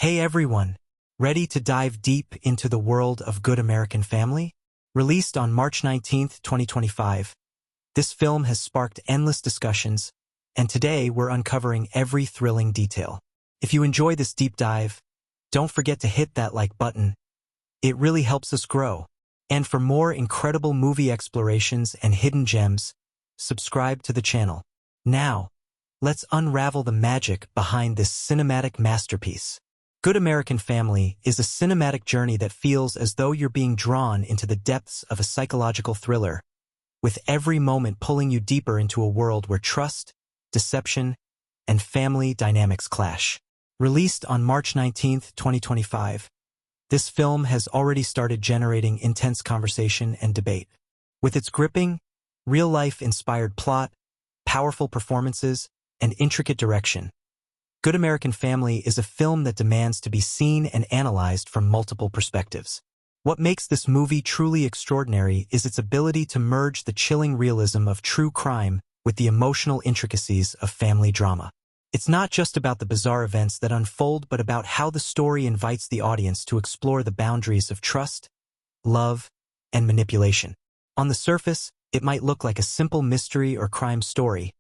Hey everyone, ready to dive deep into the world of Good American Family? Released on March 19, 2025, this film has sparked endless discussions, and today we're uncovering every thrilling detail. If you enjoy this deep dive, don't forget to hit that like button. It really helps us grow. And for more incredible movie explorations and hidden gems, subscribe to the channel. Now, let's unravel the magic behind this cinematic masterpiece. Good American Family is a cinematic journey that feels as though you're being drawn into the depths of a psychological thriller, with every moment pulling you deeper into a world where trust, deception, and family dynamics clash. Released on March 19, 2025, this film has already started generating intense conversation and debate. With its gripping, real-life-inspired plot, powerful performances, and intricate direction, Good American Family is a film that demands to be seen and analyzed from multiple perspectives. What makes this movie truly extraordinary is its ability to merge the chilling realism of true crime with the emotional intricacies of family drama. It's not just about the bizarre events that unfold, but about how the story invites the audience to explore the boundaries of trust, love, and manipulation. On the surface, it might look like a simple mystery or crime story,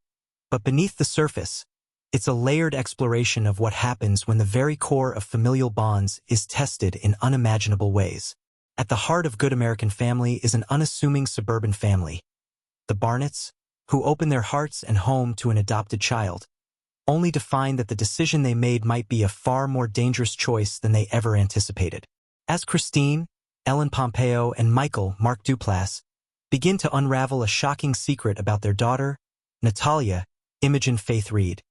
but beneath the surface, it's a layered exploration of what happens when the very core of familial bonds is tested in unimaginable ways. At the heart of Good American Family is an unassuming suburban family, the Barnetts, who open their hearts and home to an adopted child, only to find that the decision they made might be a far more dangerous choice than they ever anticipated. As Christine, Ellen Pompeo, and Michael, Mark Duplass, begin to unravel a shocking secret about their daughter, Natalia, Imogen Reid,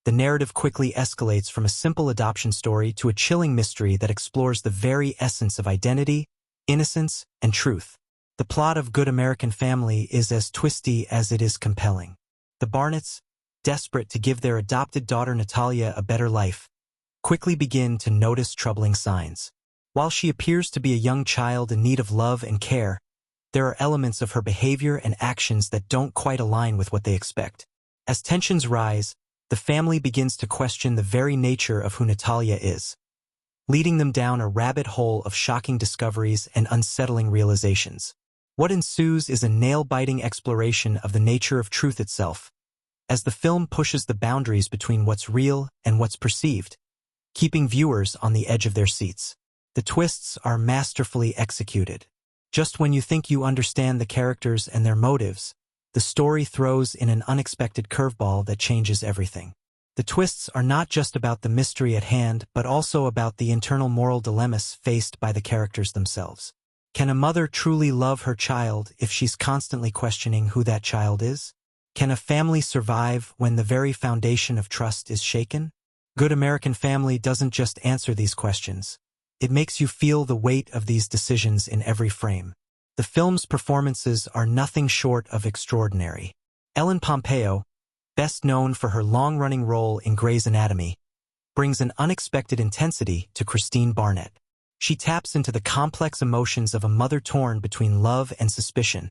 the narrative quickly escalates from a simple adoption story to a chilling mystery that explores the very essence of identity, innocence, and truth. The plot of Good American Family is as twisty as it is compelling. The Barnetts, desperate to give their adopted daughter Natalia a better life, quickly begin to notice troubling signs. While she appears to be a young child in need of love and care, there are elements of her behavior and actions that don't quite align with what they expect. As tensions rise, the family begins to question the very nature of who Natalia is, leading them down a rabbit hole of shocking discoveries and unsettling realizations. What ensues is a nail-biting exploration of the nature of truth itself, as the film pushes the boundaries between what's real and what's perceived, keeping viewers on the edge of their seats. The twists are masterfully executed. Just when you think you understand the characters and their motives, the story throws in an unexpected curveball that changes everything. The twists are not just about the mystery at hand, but also about the internal moral dilemmas faced by the characters themselves. Can a mother truly love her child if she's constantly questioning who that child is? Can a family survive when the very foundation of trust is shaken? Good American Family doesn't just answer these questions. It makes you feel the weight of these decisions in every frame. The film's performances are nothing short of extraordinary. Ellen Pompeo, best known for her long-running role in Grey's Anatomy, brings an unexpected intensity to Christine Barnett. She taps into the complex emotions of a mother torn between love and suspicion,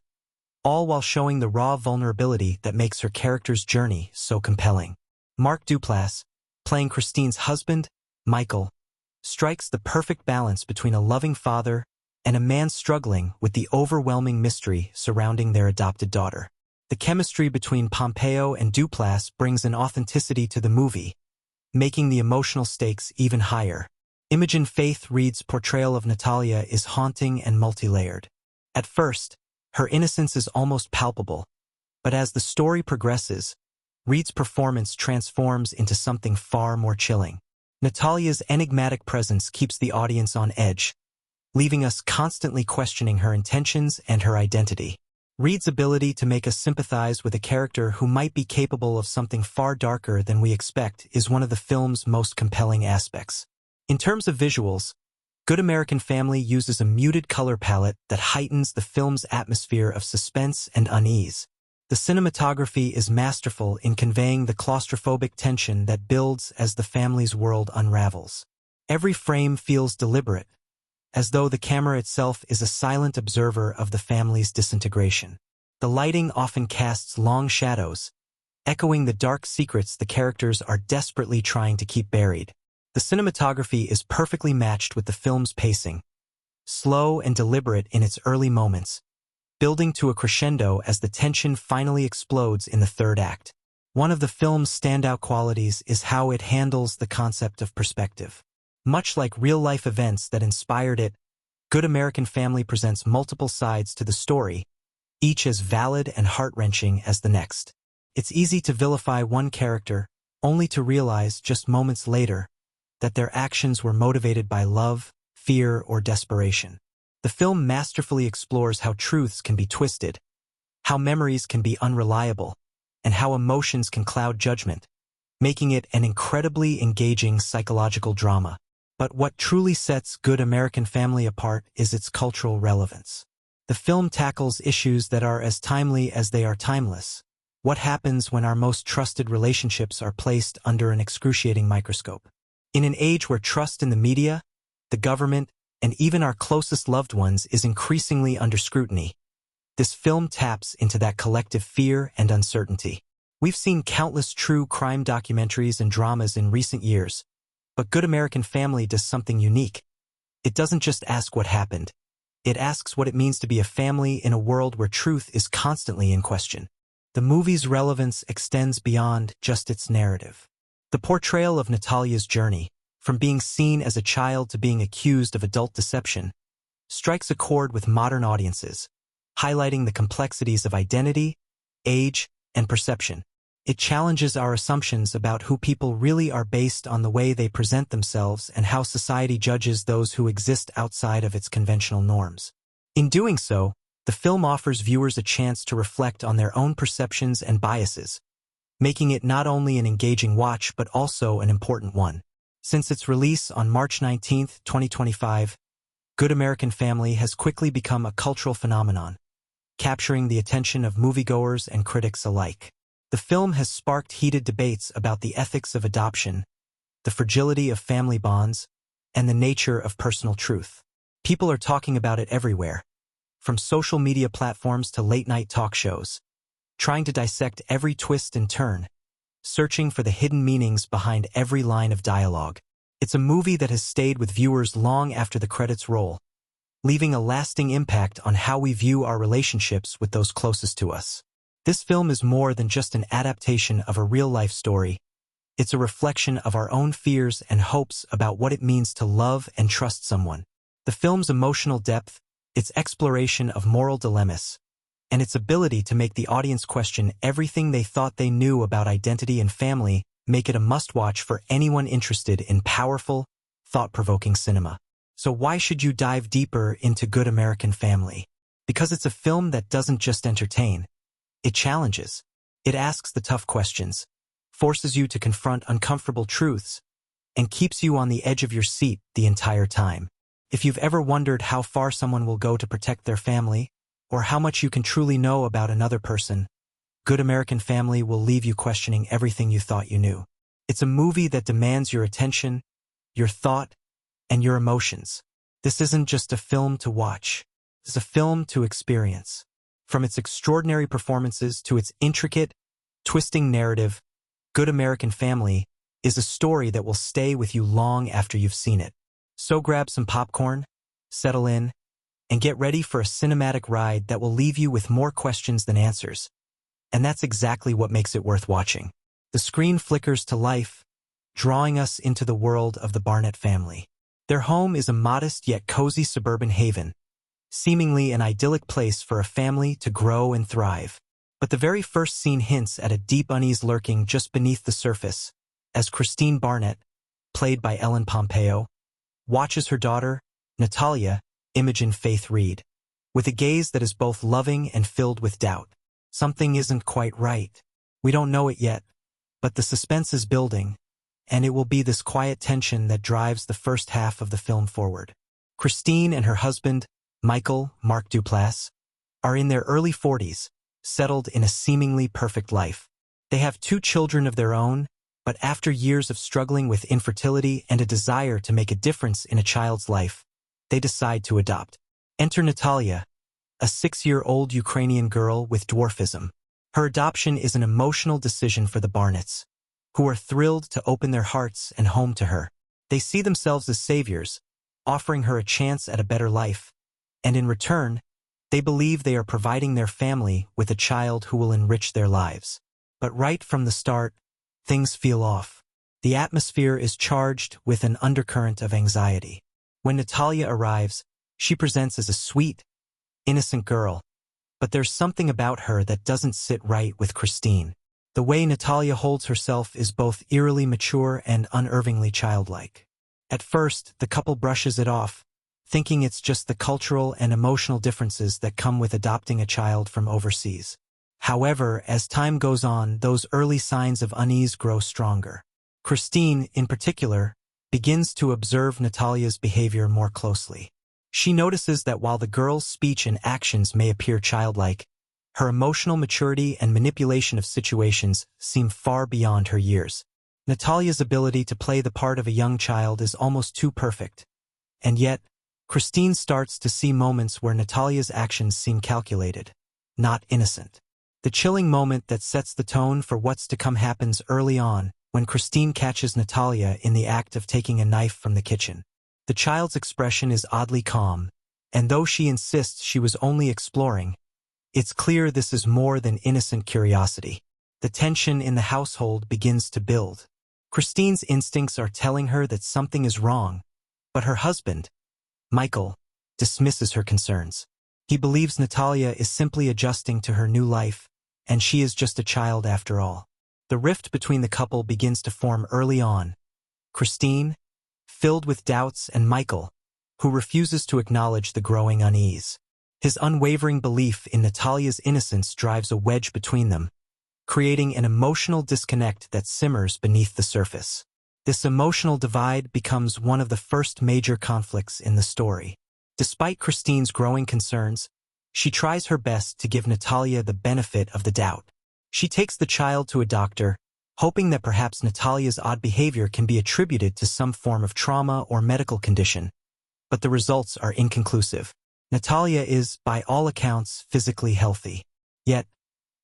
all while showing the raw vulnerability that makes her character's journey so compelling. Mark Duplass, playing Christine's husband, Michael, strikes the perfect balance between a loving father and a man struggling with the overwhelming mystery surrounding their adopted daughter. The chemistry between Pompeo and Duplass brings an authenticity to the movie, making the emotional stakes even higher. Imogen Reid's portrayal of Natalia is haunting and multi-layered. At first, her innocence is almost palpable, but as the story progresses, Reid's performance transforms into something far more chilling. Natalia's enigmatic presence keeps the audience on edge, leaving us constantly questioning her intentions and her identity. Reid's ability to make us sympathize with a character who might be capable of something far darker than we expect is one of the film's most compelling aspects. In terms of visuals, Good American Family uses a muted color palette that heightens the film's atmosphere of suspense and unease. The cinematography is masterful in conveying the claustrophobic tension that builds as the family's world unravels. Every frame feels deliberate, as though the camera itself is a silent observer of the family's disintegration. The lighting often casts long shadows, echoing the dark secrets the characters are desperately trying to keep buried. The cinematography is perfectly matched with the film's pacing, slow and deliberate in its early moments, building to a crescendo as the tension finally explodes in the third act. One of the film's standout qualities is how it handles the concept of perspective. Much like real-life events that inspired it, Good American Family presents multiple sides to the story, each as valid and heart-wrenching as the next. It's easy to vilify one character, only to realize just moments later that their actions were motivated by love, fear, or desperation. The film masterfully explores how truths can be twisted, how memories can be unreliable, and how emotions can cloud judgment, making it an incredibly engaging psychological drama. But what truly sets Good American Family apart is its cultural relevance. The film tackles issues that are as timely as they are timeless. What happens when our most trusted relationships are placed under an excruciating microscope? In an age where trust in the media, the government, and even our closest loved ones is increasingly under scrutiny, this film taps into that collective fear and uncertainty. We've seen countless true crime documentaries and dramas in recent years, but Good American Family does something unique. It doesn't just ask what happened. It asks what it means to be a family in a world where truth is constantly in question. The movie's relevance extends beyond just its narrative. The portrayal of Natalia's journey, from being seen as a child to being accused of adult deception, strikes a chord with modern audiences, highlighting the complexities of identity, age, and perception. It challenges our assumptions about who people really are based on the way they present themselves and how society judges those who exist outside of its conventional norms. In doing so, the film offers viewers a chance to reflect on their own perceptions and biases, making it not only an engaging watch but also an important one. Since its release on March 19, 2025, Good American Family has quickly become a cultural phenomenon, capturing the attention of moviegoers and critics alike. The film has sparked heated debates about the ethics of adoption, the fragility of family bonds, and the nature of personal truth. People are talking about it everywhere, from social media platforms to late-night talk shows, trying to dissect every twist and turn, searching for the hidden meanings behind every line of dialogue. It's a movie that has stayed with viewers long after the credits roll, leaving a lasting impact on how we view our relationships with those closest to us. This film is more than just an adaptation of a real-life story. It's a reflection of our own fears and hopes about what it means to love and trust someone. The film's emotional depth, its exploration of moral dilemmas, and its ability to make the audience question everything they thought they knew about identity and family make it a must-watch for anyone interested in powerful, thought-provoking cinema. So why should you dive deeper into Good American Family? Because it's a film that doesn't just entertain. It challenges. It asks the tough questions, forces you to confront uncomfortable truths, and keeps you on the edge of your seat the entire time. If you've ever wondered how far someone will go to protect their family, or how much you can truly know about another person, Good American Family will leave you questioning everything you thought you knew. It's a movie that demands your attention, your thought, and your emotions. This isn't just a film to watch. It's a film to experience. From its extraordinary performances to its intricate, twisting narrative, Good American Family is a story that will stay with you long after you've seen it. So grab some popcorn, settle in, and get ready for a cinematic ride that will leave you with more questions than answers. And that's exactly what makes it worth watching. The screen flickers to life, drawing us into the world of the Barnett family. Their home is a modest yet cozy suburban haven, seemingly an idyllic place for a family to grow and thrive. But the very first scene hints at a deep unease lurking just beneath the surface, as Christine Barnett, played by Ellen Pompeo, watches her daughter, Natalia, Imogen Faith Reid, with a gaze that is both loving and filled with doubt. Something isn't quite right. We don't know it yet, but the suspense is building, and it will be this quiet tension that drives the first half of the film forward. Christine and her husband, Mark Duplass, are in their early 40s, settled in a seemingly perfect life. They have 2 children of their own, but after years of struggling with infertility and a desire to make a difference in a child's life, they decide to adopt. Enter Natalia, a 6-year-old Ukrainian girl with dwarfism. Her adoption is an emotional decision for the Barnetts, who are thrilled to open their hearts and home to her. They see themselves as saviors, offering her a chance at a better life, and in return, they believe they are providing their family with a child who will enrich their lives. But right from the start, things feel off. The atmosphere is charged with an undercurrent of anxiety. When Natalia arrives, she presents as a sweet, innocent girl, but there's something about her that doesn't sit right with Christine. The way Natalia holds herself is both eerily mature and unervingly childlike. At first, the couple brushes it off, thinking it's just the cultural and emotional differences that come with adopting a child from overseas. However, as time goes on, those early signs of unease grow stronger. Christine, in particular, begins to observe Natalia's behavior more closely. She notices that while the girl's speech and actions may appear childlike, her emotional maturity and manipulation of situations seem far beyond her years. Natalia's ability to play the part of a young child is almost too perfect. And yet, Christine starts to see moments where Natalia's actions seem calculated, not innocent. The chilling moment that sets the tone for what's to come happens early on, when Christine catches Natalia in the act of taking a knife from the kitchen. The child's expression is oddly calm, and though she insists she was only exploring, it's clear this is more than innocent curiosity. The tension in the household begins to build. Christine's instincts are telling her that something is wrong, but her husband, Michael, dismisses her concerns. He believes Natalia is simply adjusting to her new life, and she is just a child after all. The rift between the couple begins to form early on. Christine, filled with doubts, and Michael, who refuses to acknowledge the growing unease. His unwavering belief in Natalia's innocence drives a wedge between them, creating an emotional disconnect that simmers beneath the surface. This emotional divide becomes one of the first major conflicts in the story. Despite Christine's growing concerns, she tries her best to give Natalia the benefit of the doubt. She takes the child to a doctor, hoping that perhaps Natalia's odd behavior can be attributed to some form of trauma or medical condition. But the results are inconclusive. Natalia is, by all accounts, physically healthy. Yet,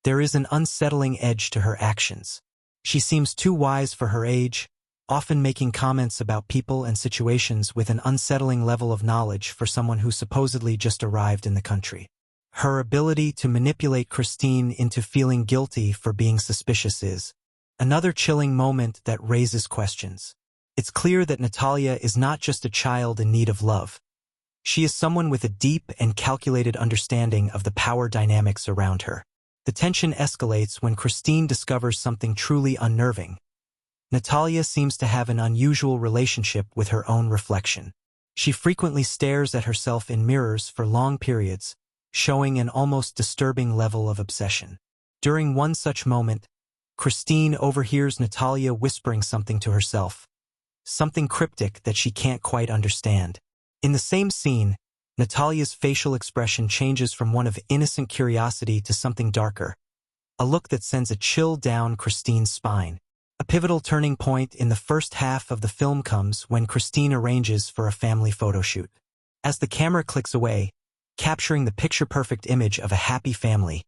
there is an unsettling edge to her actions. She seems too wise for her age, often making comments about people and situations with an unsettling level of knowledge for someone who supposedly just arrived in the country. Her ability to manipulate Christine into feeling guilty for being suspicious is another chilling moment that raises questions. It's clear that Natalia is not just a child in need of love. She is someone with a deep and calculated understanding of the power dynamics around her. The tension escalates when Christine discovers something truly unnerving. Natalia seems to have an unusual relationship with her own reflection. She frequently stares at herself in mirrors for long periods, showing an almost disturbing level of obsession. During one such moment, Christine overhears Natalia whispering something to herself, something cryptic that she can't quite understand. In the same scene, Natalia's facial expression changes from one of innocent curiosity to something darker, a look that sends a chill down Christine's spine. A pivotal turning point in the first half of the film comes when Christine arranges for a family photo shoot. As the camera clicks away, capturing the picture-perfect image of a happy family,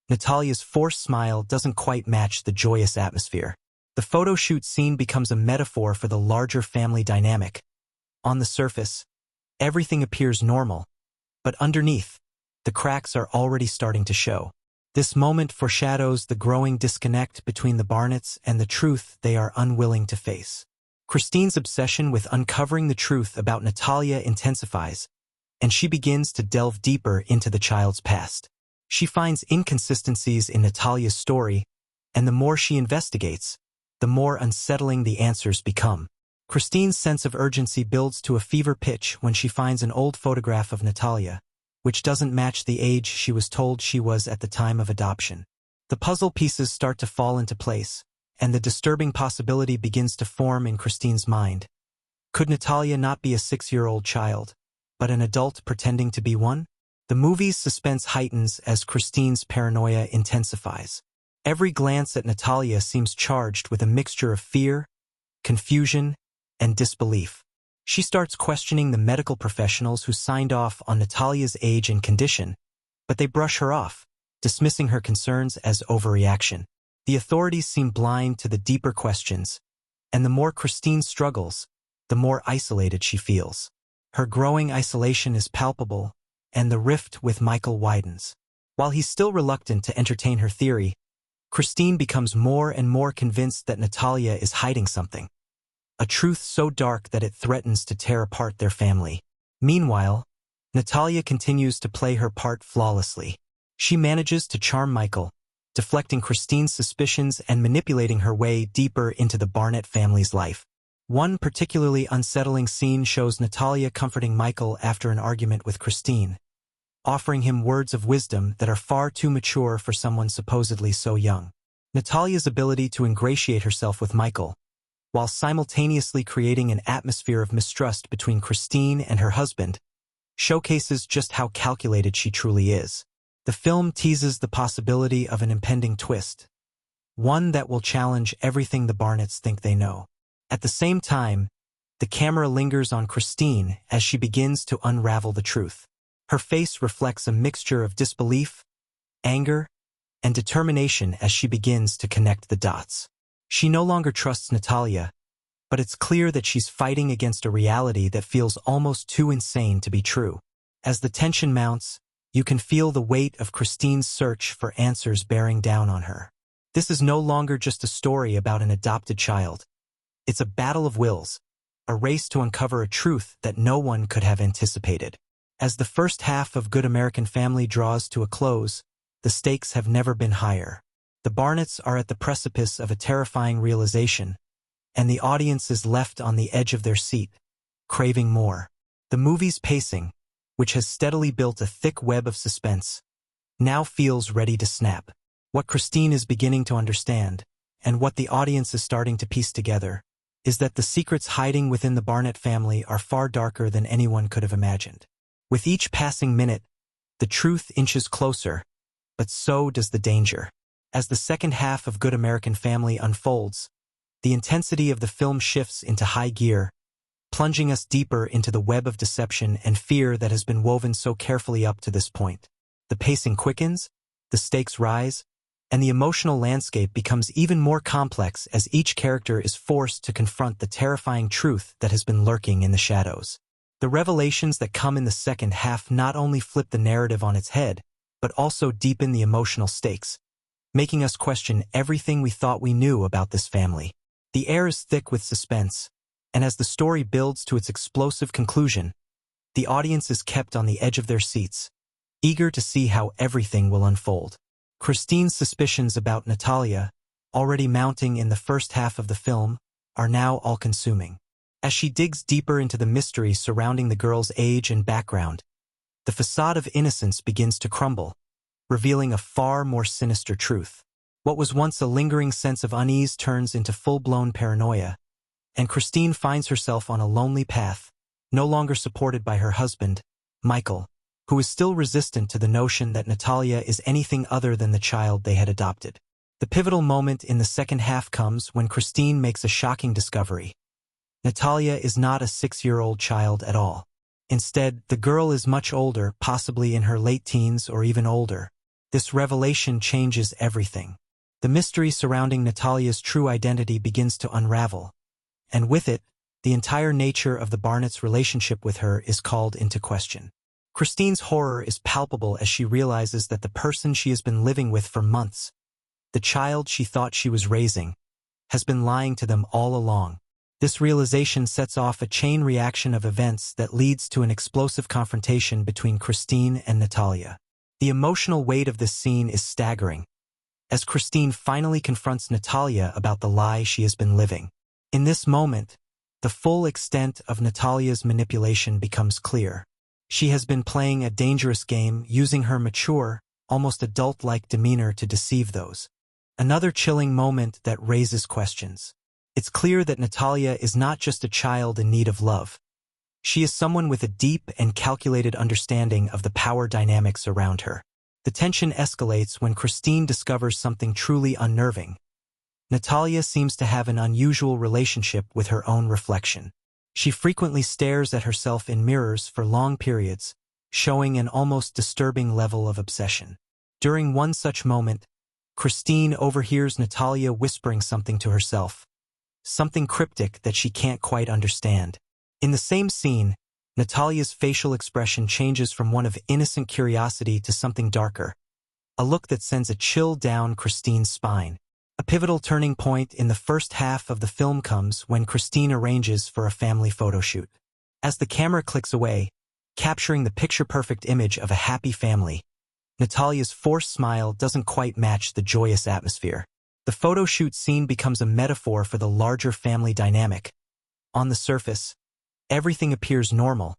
Natalia's forced smile doesn't quite match the joyous atmosphere. The photo shoot scene becomes a metaphor for the larger family dynamic. On the surface, everything appears normal, but underneath, the cracks are already starting to show. This moment foreshadows the growing disconnect between the Barnetts and the truth they are unwilling to face. Christine's obsession with uncovering the truth about Natalia intensifies, and she begins to delve deeper into the child's past. She finds inconsistencies in Natalia's story, and the more she investigates, the more unsettling the answers become. Christine's sense of urgency builds to a fever pitch when she finds an old photograph of Natalia, which doesn't match the age she was told she was at the time of adoption. The puzzle pieces start to fall into place, and the disturbing possibility begins to form in Christine's mind. Could Natalia not be a 6-year-old child, but an adult pretending to be one? The movie's suspense heightens as Christine's paranoia intensifies. Every glance at Natalia seems charged with a mixture of fear, confusion, and disbelief. She starts questioning the medical professionals who signed off on Natalia's age and condition, but they brush her off, dismissing her concerns as overreaction. The authorities seem blind to the deeper questions, and the more Christine struggles, the more isolated she feels. Her growing isolation is palpable, and the rift with Michael widens. While he's still reluctant to entertain her theory, Christine becomes more and more convinced that Natalia is hiding something, a truth so dark that it threatens to tear apart their family. Meanwhile, Natalia continues to play her part flawlessly. She manages to charm Michael, deflecting Christine's suspicions and manipulating her way deeper into the Barnett family's life. One particularly unsettling scene shows Natalia comforting Michael after an argument with Christine, offering him words of wisdom that are far too mature for someone supposedly so young. Natalia's ability to ingratiate herself with Michael, while simultaneously creating an atmosphere of mistrust between Christine and her husband, showcases just how calculated she truly is. The film teases the possibility of an impending twist, one that will challenge everything the Barnetts think they know. At the same time, the camera lingers on Christine as she begins to unravel the truth. Her face reflects a mixture of disbelief, anger, and determination as she begins to connect the dots. She no longer trusts Natalia, but it's clear that she's fighting against a reality that feels almost too insane to be true. As the tension mounts, you can feel the weight of Christine's search for answers bearing down on her. This is no longer just a story about an adopted child. It's a battle of wills, a race to uncover a truth that no one could have anticipated. As the first half of Good American Family draws to a close, the stakes have never been higher. The Barnetts are at the precipice of a terrifying realization, and the audience is left on the edge of their seat, craving more. The movie's pacing, which has steadily built a thick web of suspense, now feels ready to snap. What Christine is beginning to understand, and what the audience is starting to piece together, is that the secrets hiding within the Barnett family are far darker than anyone could have imagined. With each passing minute, the truth inches closer, but so does the danger. As the second half of Good American Family unfolds, the intensity of the film shifts into high gear, plunging us deeper into the web of deception and fear that has been woven so carefully up to this point. The pacing quickens, the stakes rise, and the emotional landscape becomes even more complex as each character is forced to confront the terrifying truth that has been lurking in the shadows. The revelations that come in the second half not only flip the narrative on its head, but also deepen the emotional stakes, making us question everything we thought we knew about this family. The air is thick with suspense, and as the story builds to its explosive conclusion, the audience is kept on the edge of their seats, eager to see how everything will unfold. Christine's suspicions about Natalia, already mounting in the first half of the film, are now all-consuming. As she digs deeper into the mystery surrounding the girl's age and background, the facade of innocence begins to crumble, revealing a far more sinister truth. What was once a lingering sense of unease turns into full-blown paranoia, and Christine finds herself on a lonely path, no longer supported by her husband, Michael, who is still resistant to the notion that Natalia is anything other than the child they had adopted. The pivotal moment in the second half comes when Christine makes a shocking discovery. Natalia is not a 6-year-old child at all. Instead, the girl is much older, possibly in her late teens or even older. This revelation changes everything. The mystery surrounding Natalia's true identity begins to unravel, and with it, the entire nature of the Barnett's relationship with her is called into question. Christine's horror is palpable as she realizes that the person she has been living with for months, the child she thought she was raising, has been lying to them all along. This realization sets off a chain reaction of events that leads to an explosive confrontation between Christine and Natalia. The emotional weight of this scene is staggering, as Christine finally confronts Natalia about the lie she has been living. In this moment, the full extent of Natalia's manipulation becomes clear. She has been playing a dangerous game, using her mature, almost adult-like demeanor to deceive those. Another chilling moment that raises questions. It's clear that Natalia is not just a child in need of love. She is someone with a deep and calculated understanding of the power dynamics around her. The tension escalates when Christine discovers something truly unnerving. Natalia seems to have an unusual relationship with her own reflection. She frequently stares at herself in mirrors for long periods, showing an almost disturbing level of obsession. During one such moment, Christine overhears Natalia whispering something to herself, something cryptic that she can't quite understand. In the same scene, Natalia's facial expression changes from one of innocent curiosity to something darker, a look that sends a chill down Christine's spine. A pivotal turning point in the first half of the film comes when Christine arranges for a family photo shoot. As the camera clicks away, capturing the picture-perfect image of a happy family, Natalia's forced smile doesn't quite match the joyous atmosphere. The photo shoot scene becomes a metaphor for the larger family dynamic. On the surface, everything appears normal,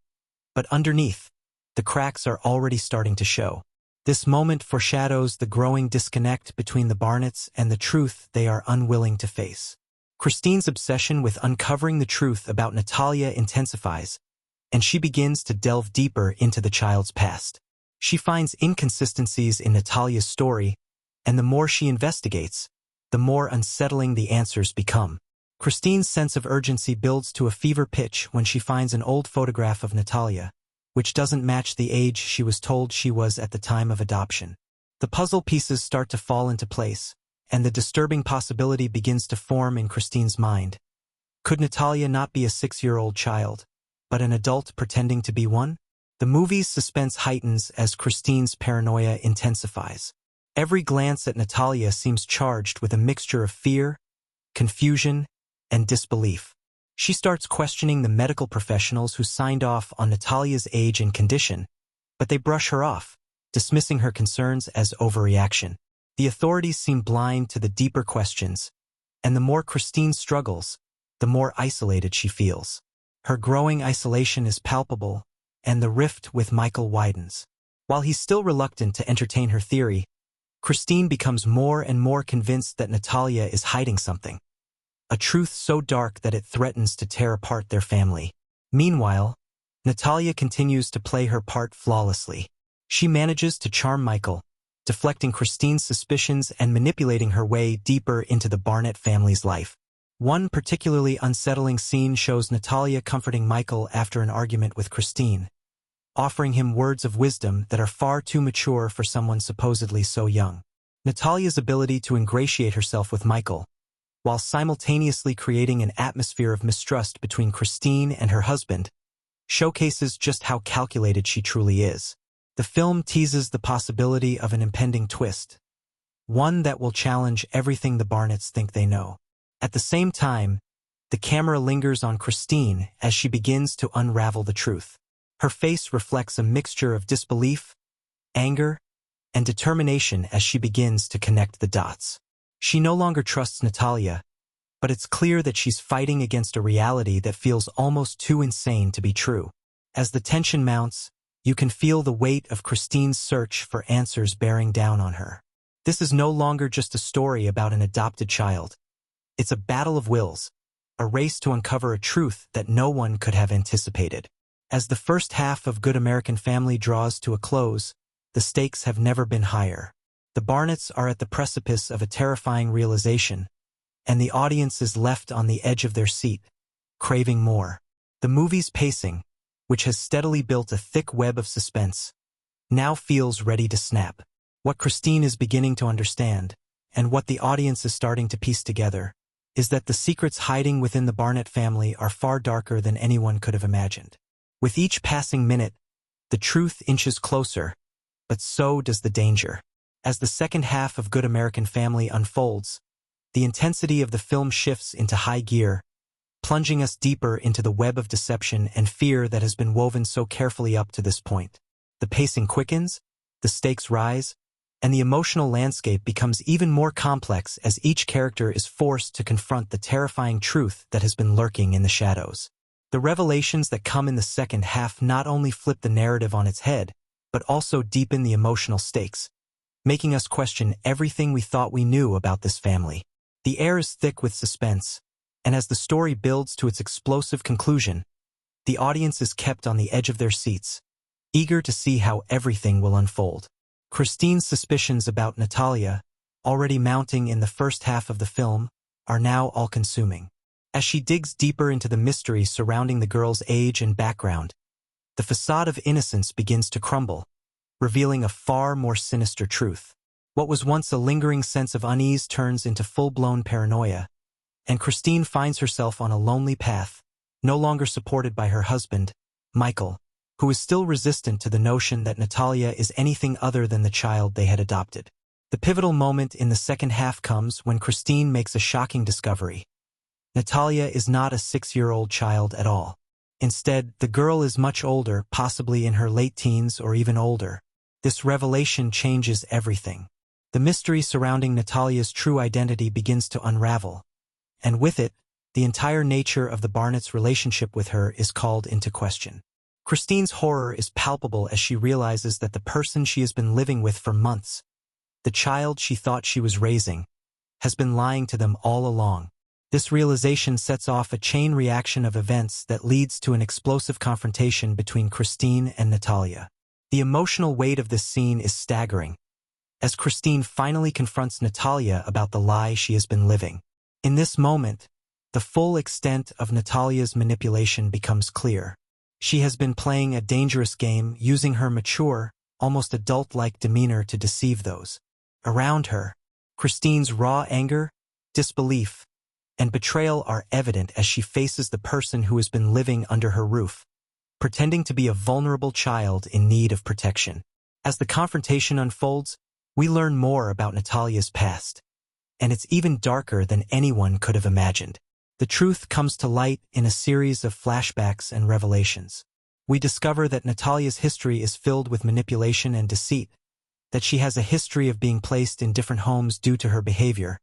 but underneath, the cracks are already starting to show. This moment foreshadows the growing disconnect between the Barnetts and the truth they are unwilling to face. Christine's obsession with uncovering the truth about Natalia intensifies, and she begins to delve deeper into the child's past. She finds inconsistencies in Natalia's story, and the more she investigates, the more unsettling the answers become. Christine's sense of urgency builds to a fever pitch when she finds an old photograph of Natalia, which doesn't match the age she was told she was at the time of adoption. The puzzle pieces start to fall into place, and the disturbing possibility begins to form in Christine's mind. Could Natalia not be a 6-year-old child, but an adult pretending to be one? The movie's suspense heightens as Christine's paranoia intensifies. Every glance at Natalia seems charged with a mixture of fear, confusion, and disbelief. She starts questioning the medical professionals who signed off on Natalia's age and condition, but they brush her off, dismissing her concerns as overreaction. The authorities seem blind to the deeper questions, and the more Christine struggles, the more isolated she feels. Her growing isolation is palpable, and the rift with Michael widens. While he's still reluctant to entertain her theory, Christine becomes more and more convinced that Natalia is hiding something. A truth so dark that it threatens to tear apart their family. Meanwhile, Natalia continues to play her part flawlessly. She manages to charm Michael, deflecting Christine's suspicions and manipulating her way deeper into the Barnett family's life. One particularly unsettling scene shows Natalia comforting Michael after an argument with Christine, offering him words of wisdom that are far too mature for someone supposedly so young. Natalia's ability to ingratiate herself with Michael, while simultaneously creating an atmosphere of mistrust between Christine and her husband, showcases just how calculated she truly is. The film teases the possibility of an impending twist, one that will challenge everything the Barnetts think they know. At the same time, the camera lingers on Christine as she begins to unravel the truth. Her face reflects a mixture of disbelief, anger, and determination as she begins to connect the dots. She no longer trusts Natalia, but it's clear that she's fighting against a reality that feels almost too insane to be true. As the tension mounts, you can feel the weight of Christine's search for answers bearing down on her. This is no longer just a story about an adopted child. It's a battle of wills, a race to uncover a truth that no one could have anticipated. As the first half of Good American Family draws to a close, the stakes have never been higher. The Barnetts are at the precipice of a terrifying realization, and the audience is left on the edge of their seat, craving more. The movie's pacing, which has steadily built a thick web of suspense, now feels ready to snap. What Christine is beginning to understand, and what the audience is starting to piece together, is that the secrets hiding within the Barnett family are far darker than anyone could have imagined. With each passing minute, the truth inches closer, but so does the danger. As the second half of Good American Family unfolds, the intensity of the film shifts into high gear, plunging us deeper into the web of deception and fear that has been woven so carefully up to this point. The pacing quickens, the stakes rise, and the emotional landscape becomes even more complex as each character is forced to confront the terrifying truth that has been lurking in the shadows. The revelations that come in the second half not only flip the narrative on its head, but also deepen the emotional stakes, making us question everything we thought we knew about this family. The air is thick with suspense, and as the story builds to its explosive conclusion, the audience is kept on the edge of their seats, eager to see how everything will unfold. Christine's suspicions about Natalia, already mounting in the first half of the film, are now all-consuming. As she digs deeper into the mystery surrounding the girl's age and background, the facade of innocence begins to crumble, revealing a far more sinister truth. What was once a lingering sense of unease turns into full-blown paranoia, and Christine finds herself on a lonely path, no longer supported by her husband, Michael, who is still resistant to the notion that Natalia is anything other than the child they had adopted. The pivotal moment in the second half comes when Christine makes a shocking discovery. Natalia is not a 6-year-old child at all. Instead, the girl is much older, possibly in her late teens or even older. This revelation changes everything. The mystery surrounding Natalia's true identity begins to unravel, and with it, the entire nature of the Barnetts' relationship with her is called into question. Christine's horror is palpable as she realizes that the person she has been living with for months, the child she thought she was raising, has been lying to them all along. This realization sets off a chain reaction of events that leads to an explosive confrontation between Christine and Natalia. The emotional weight of this scene is staggering, as Christine finally confronts Natalia about the lie she has been living. In this moment, the full extent of Natalia's manipulation becomes clear. She has been playing a dangerous game, using her mature, almost adult-like demeanor to deceive those around her. Christine's raw anger, disbelief, and betrayal are evident as she faces the person who has been living under her roof, pretending to be a vulnerable child in need of protection. As the confrontation unfolds, we learn more about Natalia's past, and it's even darker than anyone could have imagined. The truth comes to light in a series of flashbacks and revelations. We discover that Natalia's history is filled with manipulation and deceit, that she has a history of being placed in different homes due to her behavior,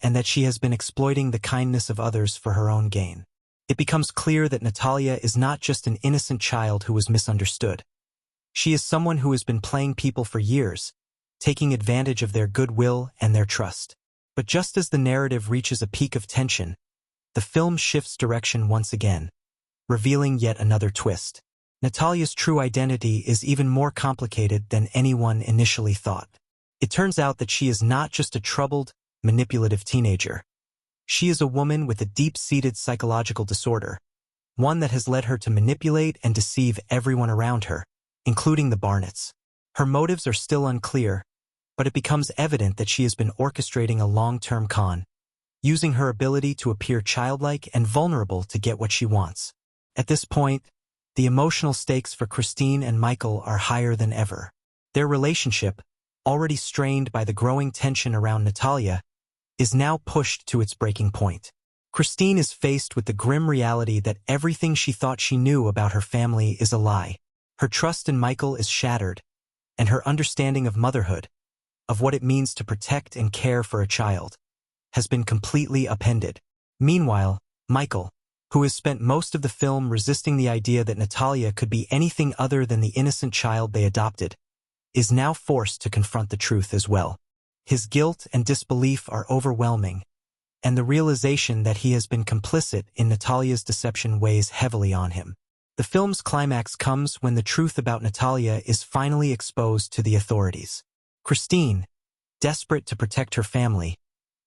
and that she has been exploiting the kindness of others for her own gain. It becomes clear that Natalia is not just an innocent child who was misunderstood. She is someone who has been playing people for years, taking advantage of their goodwill and their trust. But just as the narrative reaches a peak of tension, the film shifts direction once again, revealing yet another twist. Natalia's true identity is even more complicated than anyone initially thought. It turns out that she is not just a troubled, manipulative teenager. She is a woman with a deep-seated psychological disorder, one that has led her to manipulate and deceive everyone around her, including the Barnetts. Her motives are still unclear, but it becomes evident that she has been orchestrating a long-term con, using her ability to appear childlike and vulnerable to get what she wants. At this point, the emotional stakes for Christine and Michael are higher than ever. Their relationship, already strained by the growing tension around Natalia, is now pushed to its breaking point. Christine is faced with the grim reality that everything she thought she knew about her family is a lie. Her trust in Michael is shattered, and her understanding of motherhood, of what it means to protect and care for a child, has been completely upended. Meanwhile, Michael, who has spent most of the film resisting the idea that Natalia could be anything other than the innocent child they adopted, is now forced to confront the truth as well. His guilt and disbelief are overwhelming, and the realization that he has been complicit in Natalia's deception weighs heavily on him. The film's climax comes when the truth about Natalia is finally exposed to the authorities. Christine, desperate to protect her family,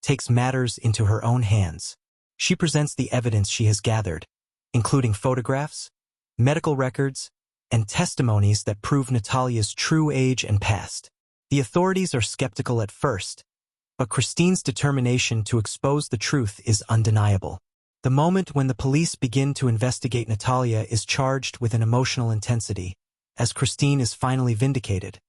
takes matters into her own hands. She presents the evidence she has gathered, including photographs, medical records, and testimonies that prove Natalia's true age and past. The authorities are skeptical at first, but Christine's determination to expose the truth is undeniable. The moment when the police begin to investigate Natalia is charged with an emotional intensity, as Christine is finally vindicated,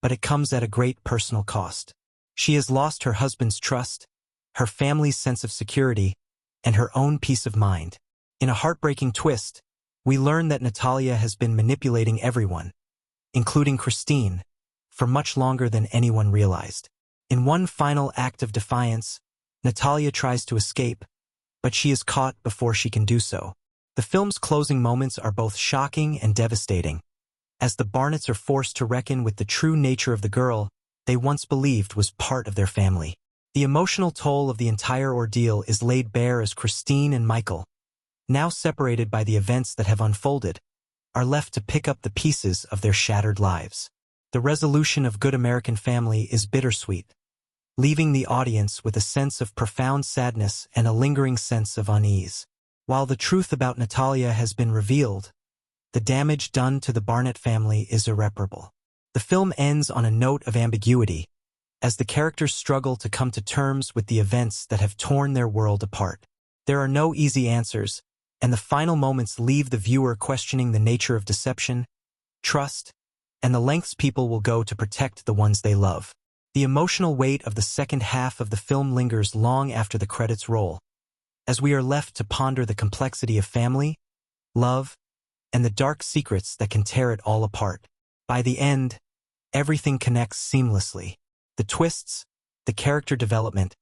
but it comes at a great personal cost. She has lost her husband's trust, her family's sense of security, and her own peace of mind. In a heartbreaking twist, we learn that Natalia has been manipulating everyone, including Christine, for much longer than anyone realized. In one final act of defiance, Natalia tries to escape, but she is caught before she can do so. The film's closing moments are both shocking and devastating, as the Barnetts are forced to reckon with the true nature of the girl they once believed was part of their family. The emotional toll of the entire ordeal is laid bare as Christine and Michael, now separated by the events that have unfolded, are left to pick up the pieces of their shattered lives. The resolution of Good American Family is bittersweet, leaving the audience with a sense of profound sadness and a lingering sense of unease. While the truth about Natalia has been revealed, the damage done to the Barnett family is irreparable. The film ends on a note of ambiguity, as the characters struggle to come to terms with the events that have torn their world apart. There are no easy answers, and the final moments leave the viewer questioning the nature of deception, trust, and the lengths people will go to protect the ones they love. The emotional weight of the second half of the film lingers long after the credits roll, as we are left to ponder the complexity of family, love, and the dark secrets that can tear it all apart. By the end, everything connects seamlessly. The twists, the character development,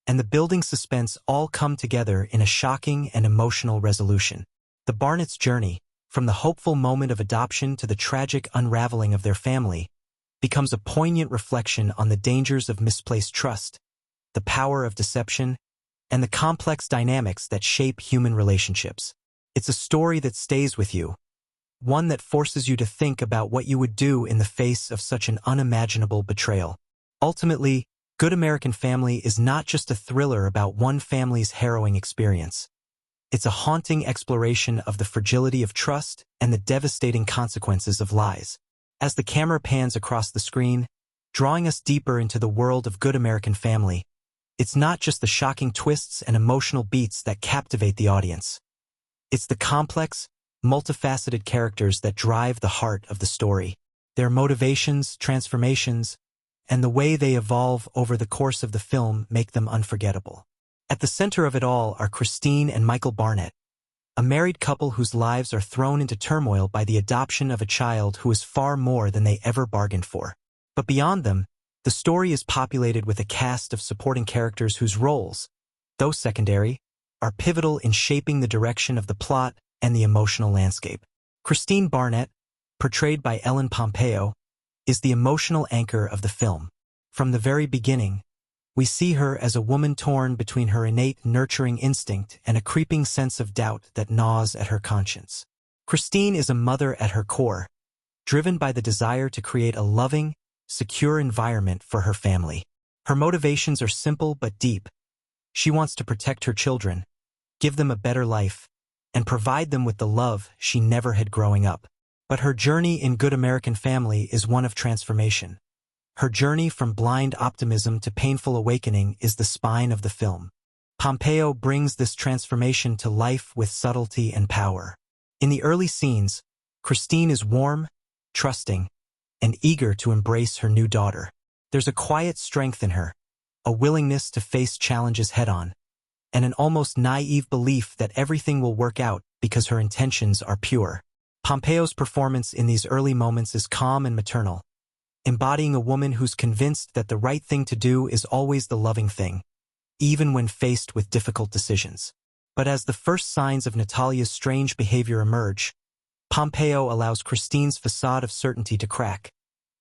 and the building suspense all come together in a shocking and emotional resolution. The Barnett's journey, from the hopeful moment of adoption to the tragic unraveling of their family, becomes a poignant reflection on the dangers of misplaced trust, the power of deception, and the complex dynamics that shape human relationships. It's a story that stays with you, one that forces you to think about what you would do in the face of such an unimaginable betrayal. Ultimately, Good American Family is not just a thriller about one family's harrowing experience. It's a haunting exploration of the fragility of trust and the devastating consequences of lies. As the camera pans across the screen, drawing us deeper into the world of Good American Family, it's not just the shocking twists and emotional beats that captivate the audience. It's the complex, multifaceted characters that drive the heart of the story. Their motivations, transformations, and the way they evolve over the course of the film make them unforgettable. At the center of it all are Christine and Michael Barnett, a married couple whose lives are thrown into turmoil by the adoption of a child who is far more than they ever bargained for. But beyond them, the story is populated with a cast of supporting characters whose roles, though secondary, are pivotal in shaping the direction of the plot and the emotional landscape. Christine Barnett, portrayed by Ellen Pompeo, is the emotional anchor of the film. From the very beginning, we see her as a woman torn between her innate nurturing instinct and a creeping sense of doubt that gnaws at her conscience. Christine is a mother at her core, driven by the desire to create a loving, secure environment for her family. Her motivations are simple but deep. She wants to protect her children, give them a better life, and provide them with the love she never had growing up. But her journey in Good American Family is one of transformation. Her journey from blind optimism to painful awakening is the spine of the film. Pompeo brings this transformation to life with subtlety and power. In the early scenes, Christine is warm, trusting, and eager to embrace her new daughter. There's a quiet strength in her, a willingness to face challenges head-on, and an almost naive belief that everything will work out because her intentions are pure. Pompeo's performance in these early moments is calm and maternal, embodying a woman who's convinced that the right thing to do is always the loving thing, even when faced with difficult decisions. But as the first signs of Natalia's strange behavior emerge, Pompeo allows Christine's facade of certainty to crack,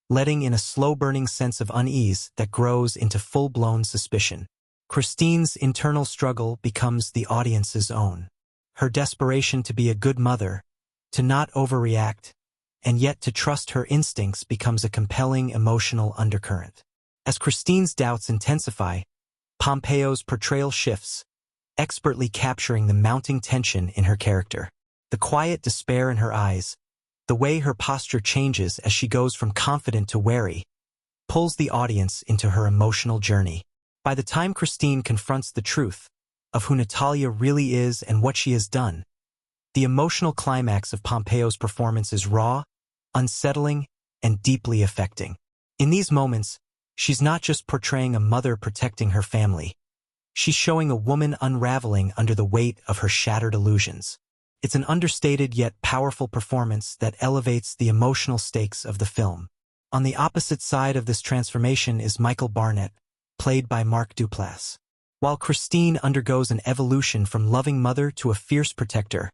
letting in a slow-burning sense of unease that grows into full-blown suspicion. Christine's internal struggle becomes the audience's own. Her desperation to be a good mother, to not overreact, and yet to trust her instincts becomes a compelling emotional undercurrent. As Christine's doubts intensify, Pompeo's portrayal shifts, expertly capturing the mounting tension in her character. The quiet despair in her eyes, the way her posture changes as she goes from confident to wary, pulls the audience into her emotional journey. By the time Christine confronts the truth of who Natalia really is and what she has done, the emotional climax of Pompeo's performance is raw, unsettling, and deeply affecting. In these moments, she's not just portraying a mother protecting her family. She's showing a woman unraveling under the weight of her shattered illusions. It's an understated yet powerful performance that elevates the emotional stakes of the film. On the opposite side of this transformation is Michael Barnett, played by Duplass. While Christine undergoes an evolution from loving mother to a fierce protector,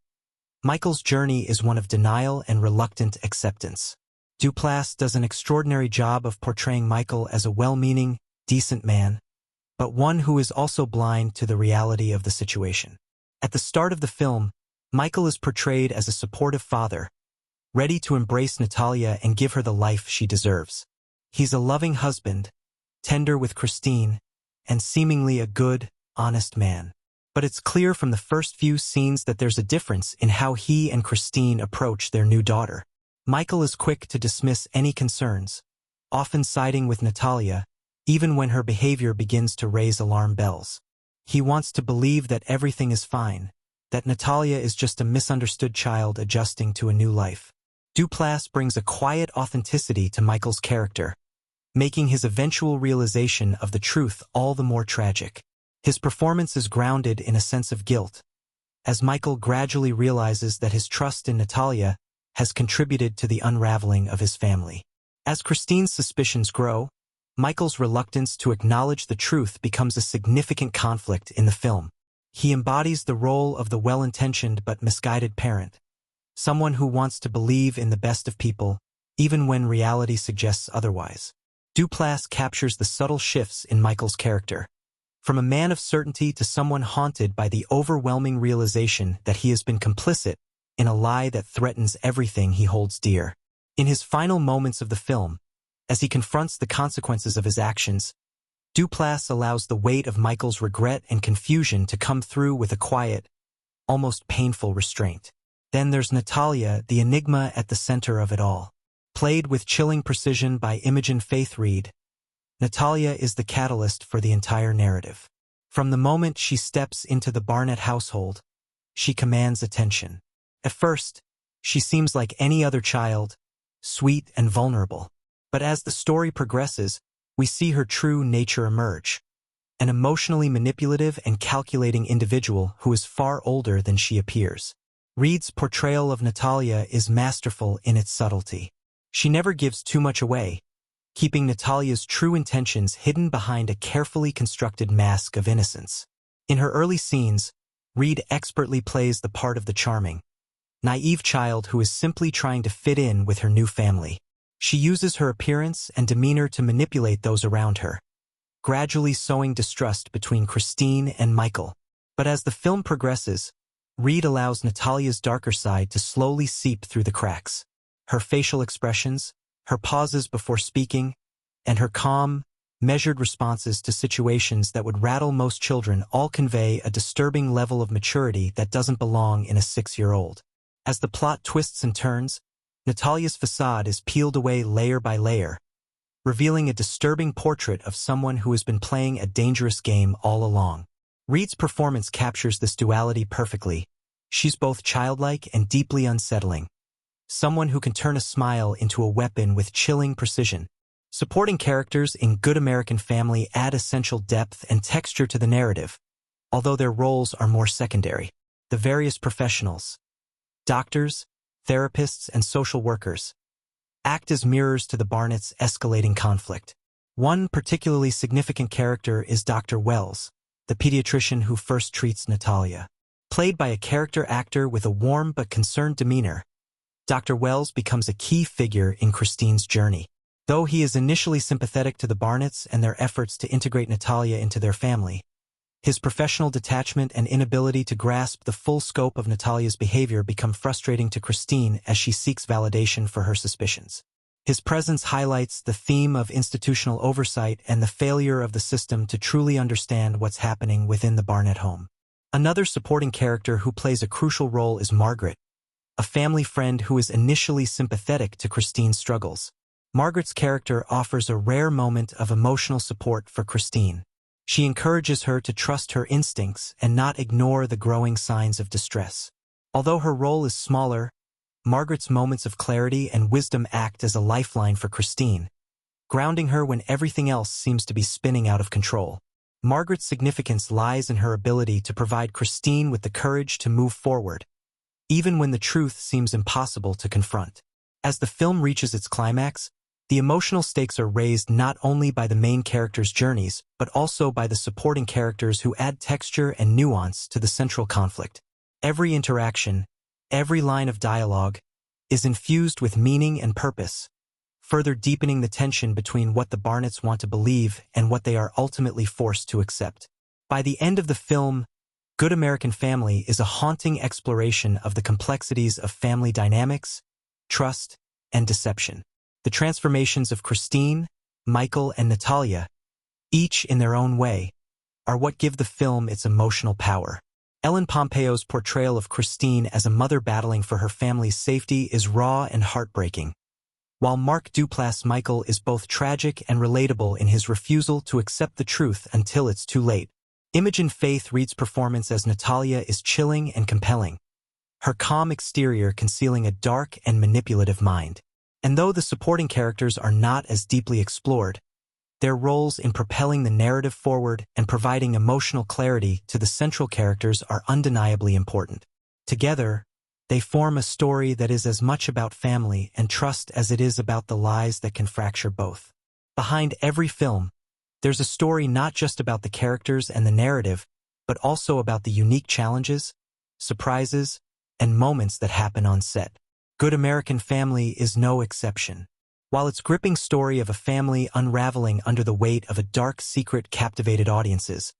Michael's journey is one of denial and reluctant acceptance. Duplass does an extraordinary job of portraying Michael as a well-meaning, decent man, but one who is also blind to the reality of the situation. At the start of the film, Michael is portrayed as a supportive father, ready to embrace Natalia and give her the life she deserves. He's a loving husband, tender with Christine, and seemingly a good, honest man. But it's clear from the first few scenes that there's a difference in how he and Christine approach their new daughter. Michael is quick to dismiss any concerns, often siding with Natalia, even when her behavior begins to raise alarm bells. He wants to believe that everything is fine, that Natalia is just a misunderstood child adjusting to a new life. Duplass brings a quiet authenticity to Michael's character, making his eventual realization of the truth all the more tragic. His performance is grounded in a sense of guilt, as Michael gradually realizes that his trust in Natalia has contributed to the unraveling of his family. As Christine's suspicions grow, Michael's reluctance to acknowledge the truth becomes a significant conflict in the film. He embodies the role of the well-intentioned but misguided parent, someone who wants to believe in the best of people, even when reality suggests otherwise. Duplass captures the subtle shifts in Michael's character, from a man of certainty to someone haunted by the overwhelming realization that he has been complicit in a lie that threatens everything he holds dear. In his final moments of the film, as he confronts the consequences of his actions, Duplass allows the weight of Michael's regret and confusion to come through with a quiet, almost painful restraint. Then there's Natalia, the enigma at the center of it all. Played with chilling precision by Imogen Reid, Natalia is the catalyst for the entire narrative. From the moment she steps into the Barnett household, she commands attention. At first, she seems like any other child, sweet and vulnerable. But as the story progresses, we see her true nature emerge, an emotionally manipulative and calculating individual who is far older than she appears. Reid's portrayal of Natalia is masterful in its subtlety. She never gives too much away, keeping Natalia's true intentions hidden behind a carefully constructed mask of innocence. In her early scenes, Reid expertly plays the part of the charming, naive child who is simply trying to fit in with her new family. She uses her appearance and demeanor to manipulate those around her, gradually sowing distrust between Christine and Michael. But as the film progresses, Reid allows Natalia's darker side to slowly seep through the cracks. Her facial expressions, her pauses before speaking, and her calm, measured responses to situations that would rattle most children all convey a disturbing level of maturity that doesn't belong in a 6-year-old. As the plot twists and turns, Natalia's facade is peeled away layer by layer, revealing a disturbing portrait of someone who has been playing a dangerous game all along. Reid's performance captures this duality perfectly. She's both childlike and deeply unsettling, someone who can turn a smile into a weapon with chilling precision. Supporting characters in Good American Family add essential depth and texture to the narrative, although their roles are more secondary. The various professionals, doctors, therapists, and social workers, act as mirrors to the Barnetts' escalating conflict. One particularly significant character is Dr. Wells, the pediatrician who first treats Natalia. Played by a character actor with a warm but concerned demeanor, Dr. Wells becomes a key figure in Christine's journey. Though he is initially sympathetic to the Barnetts and their efforts to integrate Natalia into their family, his professional detachment and inability to grasp the full scope of Natalia's behavior become frustrating to Christine as she seeks validation for her suspicions. His presence highlights the theme of institutional oversight and the failure of the system to truly understand what's happening within the Barnett home. Another supporting character who plays a crucial role is Margaret, a family friend who is initially sympathetic to Christine's struggles. Margaret's character offers a rare moment of emotional support for Christine. She encourages her to trust her instincts and not ignore the growing signs of distress. Although her role is smaller, Margaret's moments of clarity and wisdom act as a lifeline for Christine, grounding her when everything else seems to be spinning out of control. Margaret's significance lies in her ability to provide Christine with the courage to move forward, even when the truth seems impossible to confront. As the film reaches its climax, the emotional stakes are raised not only by the main characters' journeys, but also by the supporting characters who add texture and nuance to the central conflict. Every interaction, every line of dialogue, is infused with meaning and purpose, further deepening the tension between what the Barnetts want to believe and what they are ultimately forced to accept. By the end of the film, Good American Family is a haunting exploration of the complexities of family dynamics, trust, and deception. The transformations of Christine, Michael, and Natalia, each in their own way, are what give the film its emotional power. Ellen Pompeo's portrayal of Christine as a mother battling for her family's safety is raw and heartbreaking, while Mark Duplass' Michael is both tragic and relatable in his refusal to accept the truth until it's too late. Imogen Faith Reid's performance as Natalia is chilling and compelling, her calm exterior concealing a dark and manipulative mind. And though the supporting characters are not as deeply explored, their roles in propelling the narrative forward and providing emotional clarity to the central characters are undeniably important. Together, they form a story that is as much about family and trust as it is about the lies that can fracture both. Behind every film, there's a story not just about the characters and the narrative, but also about the unique challenges, surprises, and moments that happen on set. Good American Family is no exception. While its gripping story of a family unraveling under the weight of a dark secret captivated audiences,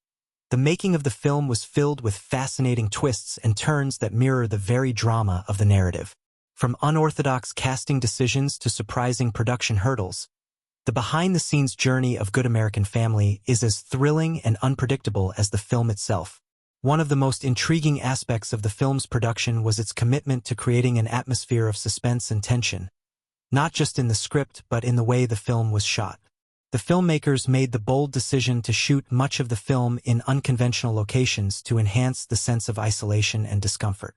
the making of the film was filled with fascinating twists and turns that mirror the very drama of the narrative. From unorthodox casting decisions to surprising production hurdles, the behind-the-scenes journey of Good American Family is as thrilling and unpredictable as the film itself. One of the most intriguing aspects of the film's production was its commitment to creating an atmosphere of suspense and tension, not just in the script but in the way the film was shot. The filmmakers made the bold decision to shoot much of the film in unconventional locations to enhance the sense of isolation and discomfort.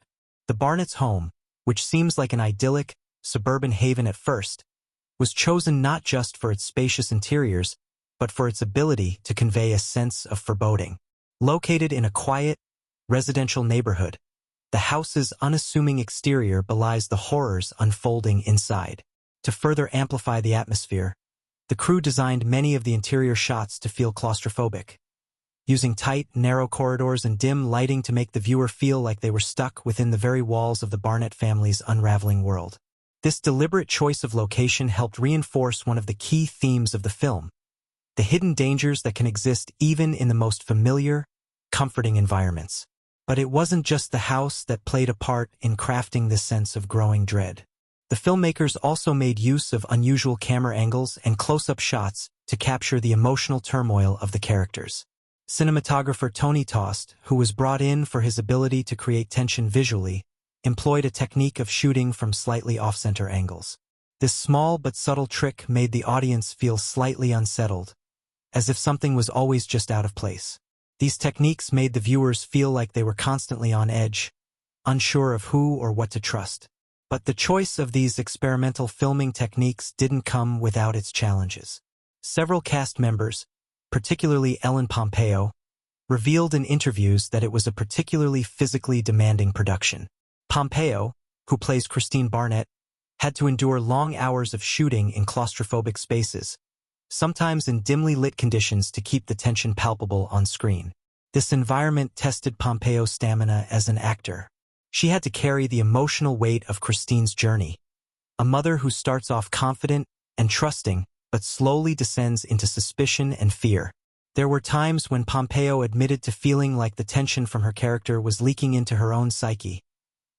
The Barnett's home, which seems like an idyllic, suburban haven at first, was chosen not just for its spacious interiors, but for its ability to convey a sense of foreboding. Located in a quiet, residential neighborhood, the house's unassuming exterior belies the horrors unfolding inside. To further amplify the atmosphere, the crew designed many of the interior shots to feel claustrophobic, using tight, narrow corridors and dim lighting to make the viewer feel like they were stuck within the very walls of the Barnett family's unraveling world. This deliberate choice of location helped reinforce one of the key themes of the film: the hidden dangers that can exist even in the most familiar, comforting environments. But it wasn't just the house that played a part in crafting this sense of growing dread. The filmmakers also made use of unusual camera angles and close-up shots to capture the emotional turmoil of the characters. Cinematographer Tony Tost, who was brought in for his ability to create tension visually, employed a technique of shooting from slightly off-center angles. This small but subtle trick made the audience feel slightly unsettled, as if something was always just out of place. These techniques made the viewers feel like they were constantly on edge, unsure of who or what to trust. But the choice of these experimental filming techniques didn't come without its challenges. Several cast members, particularly Ellen Pompeo, revealed in interviews that it was a particularly physically demanding production. Pompeo, who plays Christine Barnett, had to endure long hours of shooting in claustrophobic spaces, sometimes in dimly lit conditions to keep the tension palpable on screen. This environment tested Pompeo's stamina as an actor. She had to carry the emotional weight of Christine's journey, a mother who starts off confident and trusting but slowly descends into suspicion and fear. There were times when Pompeo admitted to feeling like the tension from her character was leaking into her own psyche,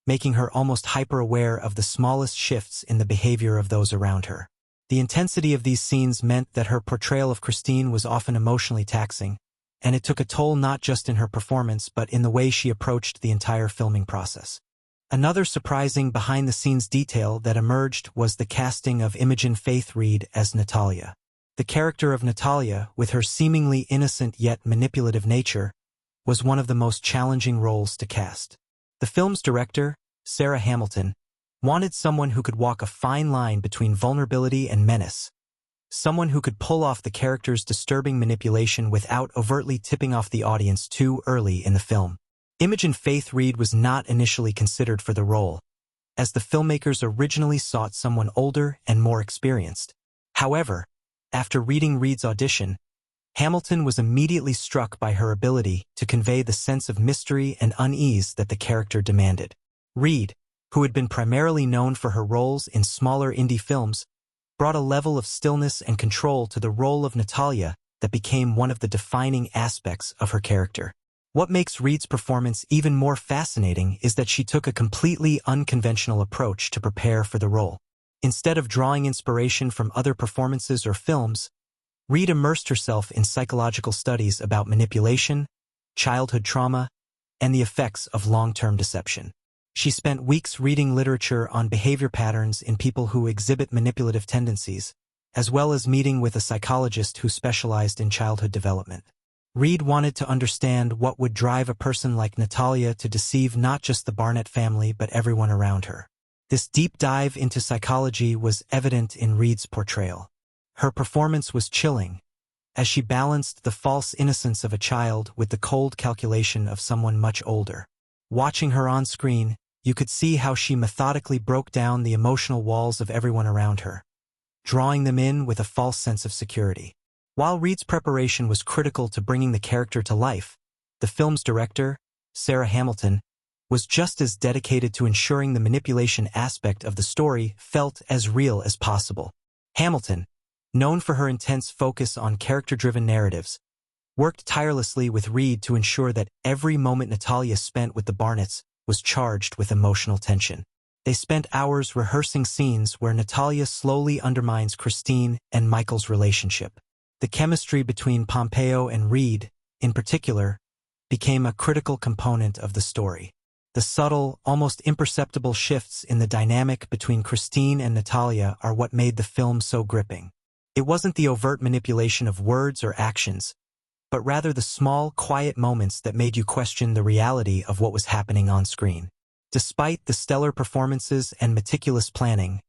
making her almost hyper-aware of the smallest shifts in the behavior of those around her. The intensity of these scenes meant that her portrayal of Christine was often emotionally taxing, and it took a toll not just in her performance but in the way she approached the entire filming process. Another surprising behind-the-scenes detail that emerged was the casting of Imogen Faith Reid as Natalia. The character of Natalia, with her seemingly innocent yet manipulative nature, was one of the most challenging roles to cast. The film's director, Sarah Hamilton, wanted someone who could walk a fine line between vulnerability and menace, someone who could pull off the character's disturbing manipulation without overtly tipping off the audience too early in the film. Imogen Faith Reid was not initially considered for the role, as the filmmakers originally sought someone older and more experienced. However, after reading Reid's audition, Hamilton was immediately struck by her ability to convey the sense of mystery and unease that the character demanded. Reid, who had been primarily known for her roles in smaller indie films, brought a level of stillness and control to the role of Natalia that became one of the defining aspects of her character. What makes Reid's performance even more fascinating is that she took a completely unconventional approach to prepare for the role. Instead of drawing inspiration from other performances or films, Reid immersed herself in psychological studies about manipulation, childhood trauma, and the effects of long-term deception. She spent weeks reading literature on behavior patterns in people who exhibit manipulative tendencies, as well as meeting with a psychologist who specialized in childhood development. Reid wanted to understand what would drive a person like Natalia to deceive not just the Barnett family but everyone around her. This deep dive into psychology was evident in Reid's portrayal. Her performance was chilling, as she balanced the false innocence of a child with the cold calculation of someone much older. Watching her on screen, you could see how she methodically broke down the emotional walls of everyone around her, drawing them in with a false sense of security. While Reid's preparation was critical to bringing the character to life, the film's director, Sarah Hamilton, was just as dedicated to ensuring the manipulation aspect of the story felt as real as possible. Hamilton, known for her intense focus on character-driven narratives, worked tirelessly with Reid to ensure that every moment Natalia spent with the Barnetts was charged with emotional tension. They spent hours rehearsing scenes where Natalia slowly undermines Christine and Michael's relationship. The chemistry between Pompeo and Reid, in particular, became a critical component of the story. The subtle, almost imperceptible shifts in the dynamic between Christine and Natalia are what made the film so gripping. It wasn't the overt manipulation of words or actions, but rather the small, quiet moments that made you question the reality of what was happening on screen. Despite the stellar performances and meticulous planning,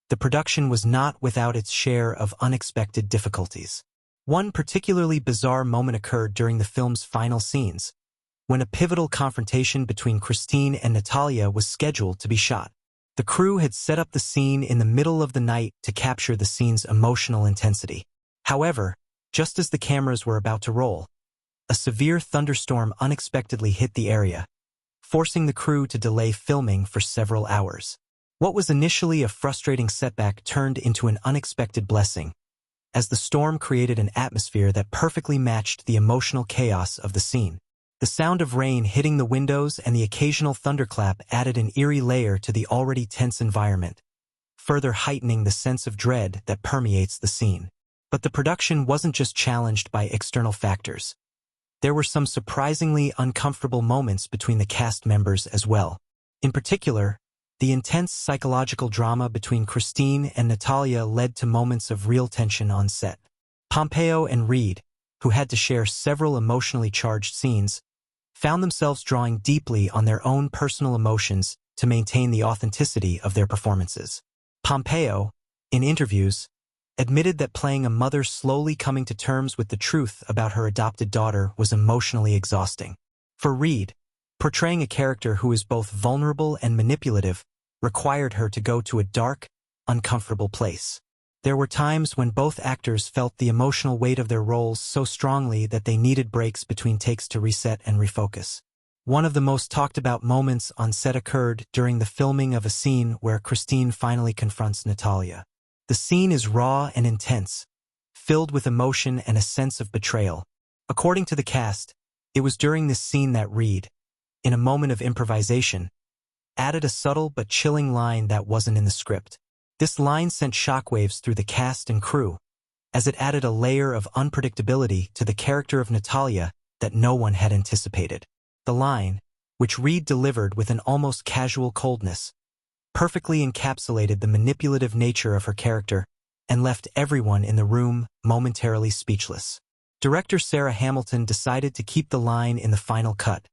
the production was not without its share of unexpected difficulties. One particularly bizarre moment occurred during the film's final scenes, when a pivotal confrontation between Christine and Natalia was scheduled to be shot. The crew had set up the scene in the middle of the night to capture the scene's emotional intensity. However, just as the cameras were about to roll, a severe thunderstorm unexpectedly hit the area, forcing the crew to delay filming for several hours. What was initially a frustrating setback turned into an unexpected blessing, as the storm created an atmosphere that perfectly matched the emotional chaos of the scene. The sound of rain hitting the windows and the occasional thunderclap added an eerie layer to the already tense environment, further heightening the sense of dread that permeates the scene. But the production wasn't just challenged by external factors. There were some surprisingly uncomfortable moments between the cast members as well. In particular, the intense psychological drama between Christine and Natalia led to moments of real tension on set. Pompeo and Reid, who had to share several emotionally charged scenes, found themselves drawing deeply on their own personal emotions to maintain the authenticity of their performances. Pompeo, in interviews, admitted that playing a mother slowly coming to terms with the truth about her adopted daughter was emotionally exhausting. For Reid, portraying a character who is both vulnerable and manipulative required her to go to a dark, uncomfortable place. There were times when both actors felt the emotional weight of their roles so strongly that they needed breaks between takes to reset and refocus. One of the most talked about moments on set occurred during the filming of a scene where Christine finally confronts Natalia. The scene is raw and intense, filled with emotion and a sense of betrayal. According to the cast, it was during this scene that Reid, in a moment of improvisation, added a subtle but chilling line that wasn't in the script. This line sent shockwaves through the cast and crew, as it added a layer of unpredictability to the character of Natalia that no one had anticipated. The line, which Reid delivered with an almost casual coldness, perfectly encapsulated the manipulative nature of her character and left everyone in the room momentarily speechless. Director Sarah Hamilton decided to keep the line in the final cut,